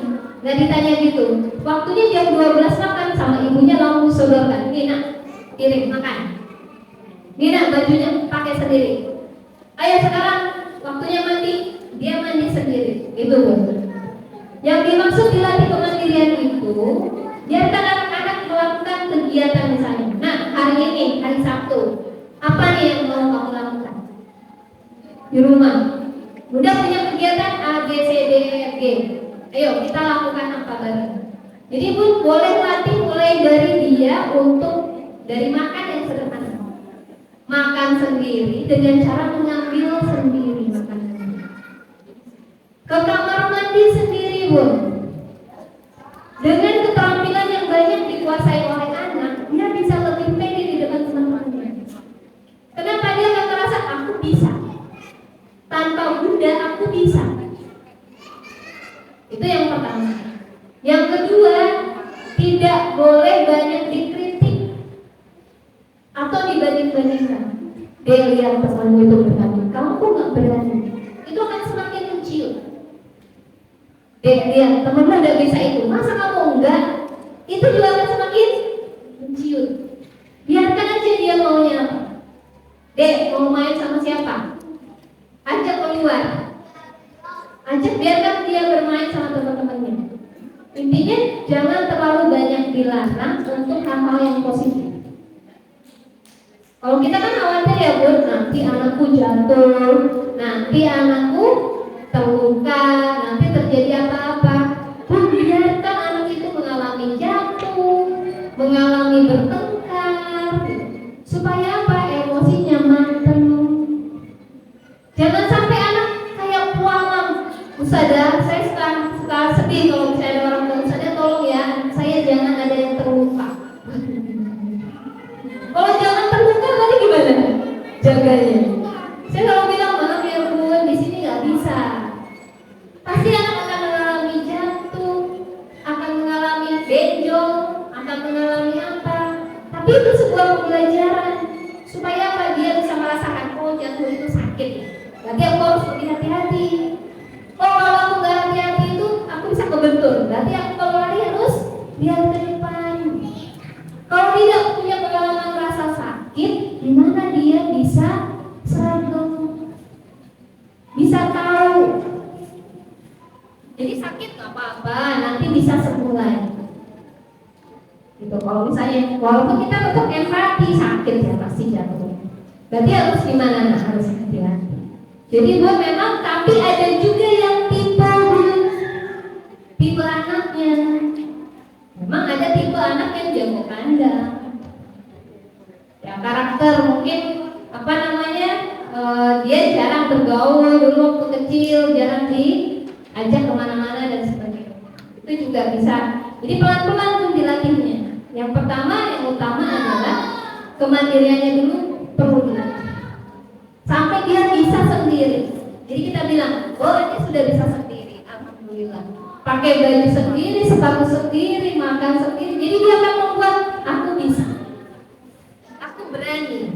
Nggak ditanya gitu. Waktunya jam 12 makan sama ibunya langsung sodorkan. Nina, piring makan. Nina, bajunya pakai sendiri. Ayo sekarang waktunya mandi, dia mandi sendiri. Gitu Bu. Yang dimaksud dilatih kemandirian itu, biarkan anak-anak melakukan kegiatan misalnya. Nah, hari ini, hari Sabtu, apa nih yang mau kamu lakukan? Di rumah. Udah punya kegiatan A, B, C, D, E, F, G. Ayo kita lakukan apa bareng. Jadi Bu boleh latih mulai dari dia untuk dari makan yang sederhana. Makan sendiri dengan cara mengambil sendiri makanannya. Ke kamar mandi sendiri Bu. Dengan keterampilan yang banyak dikuasai oleh anak, dia bisa lebih pede di depan udah aku bisa. Itu yang pertama. Yang kedua, tidak boleh banyak dikritik atau dibanding-bandingkan. Dia lihat temanmu itu berani, kamu kok nggak berani? Itu akan semakin menciut. Dia lihat temanmu udah bisa itu, masa kamu enggak? Itu juga akan semakin menciut. Biarkan aja dia maunya apa. Dek, mau main sama siapa? Ajak keluar. Ajak, biarkan dia bermain sama teman-temannya. Intinya jangan terlalu banyak dilarang untuk hal-hal yang positif. Kalau kita kan khawatir ya Bun, nanti anakku jatuh, nanti anakku terluka, nanti terjadi apa-apa. Bun, biarkan anak itu mengalami jatuh, mengalami bertengkar, supaya apa? Emosinya mateng. Jangan sampai anak kayak pualam. Ustazah, saya suka sedih kalau misalnya ada orang tua. Ustazah tolong ya, saya jangan ada yang terluka. Kalau jangan terluka tadi gimana? Jaganya. Saya selalu bilang maaf ya Bun, di sini nggak bisa. Pasti anak akan mengalami jatuh, akan mengalami benjol, akan mengalami apa. Tapi itu sebuah pembelajaran supaya apa? Dia bisa merasakan oh jatuh itu sakit. Berarti aku harus lebih hati-hati. Oh kalau aku nggak hati-hati itu aku bisa kebentur. Berarti aku kalau lari harus lihat ke depan. Kalau tidak punya pengalaman rasa sakit, gimana dia bisa seragam, bisa tahu. Jadi sakit nggak apa-apa, nanti bisa sembuh lagi. Gitu. Kalau misalnya, walaupun kita tetap empati, sakit ya pasti jatuh. Berarti harus gimana? Nah, harus hati-hati. Jadi buat memang, tapi ada juga yang tipe anaknya. Memang ada tipe anak yang jago pandang. Ya karakter mungkin apa namanya? Dia jarang bergaul dulu waktu kecil, jarang diajak kemana-mana dan sebagainya. Itu juga bisa. Jadi pelan-pelan pun dilatihnya. Yang pertama, yang utama adalah kemandiriannya dulu perlu dilatih. Sampai dia bisa sendiri. Jadi kita bilang, oh ini sudah bisa sendiri, alhamdulillah. Pakai baju sendiri, sepatu sendiri, makan sendiri. Jadi dia akan membuat aku bisa, aku berani.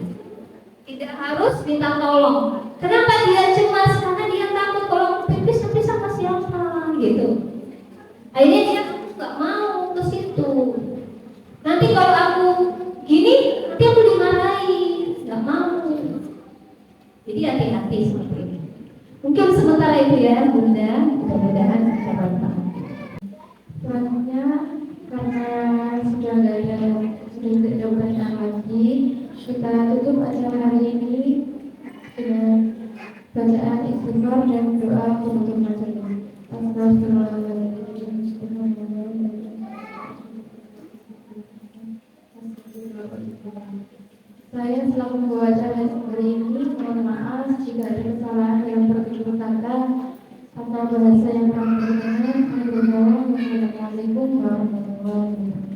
Tidak harus minta tolong. Kenapa dia cemas? Karena dia takut kalau pipis nanti sama siapa, gitu. Akhirnya dia nggak mau ke situ. Nanti kalau aku gini, nanti aku dimarahi, nggak mau. Jadi hati-hati seperti ini. Mungkin sementara itu ya Bunda, mudah-mudahan bisa bermanfaat. Selanjutnya karena sudah tidak ada pertanyaan lagi, kita tutup acara hari ini dengan bacaan istighfar dan doa penutup majelis. Astagfirullahaladzim. Saya selaku membawa acara hari ini, mohon maaf jika ada kesalahan dalam pertutur kata atau bahasa yang kurang berkenan. Assalamualaikum warahmatullahi wabarakatuh.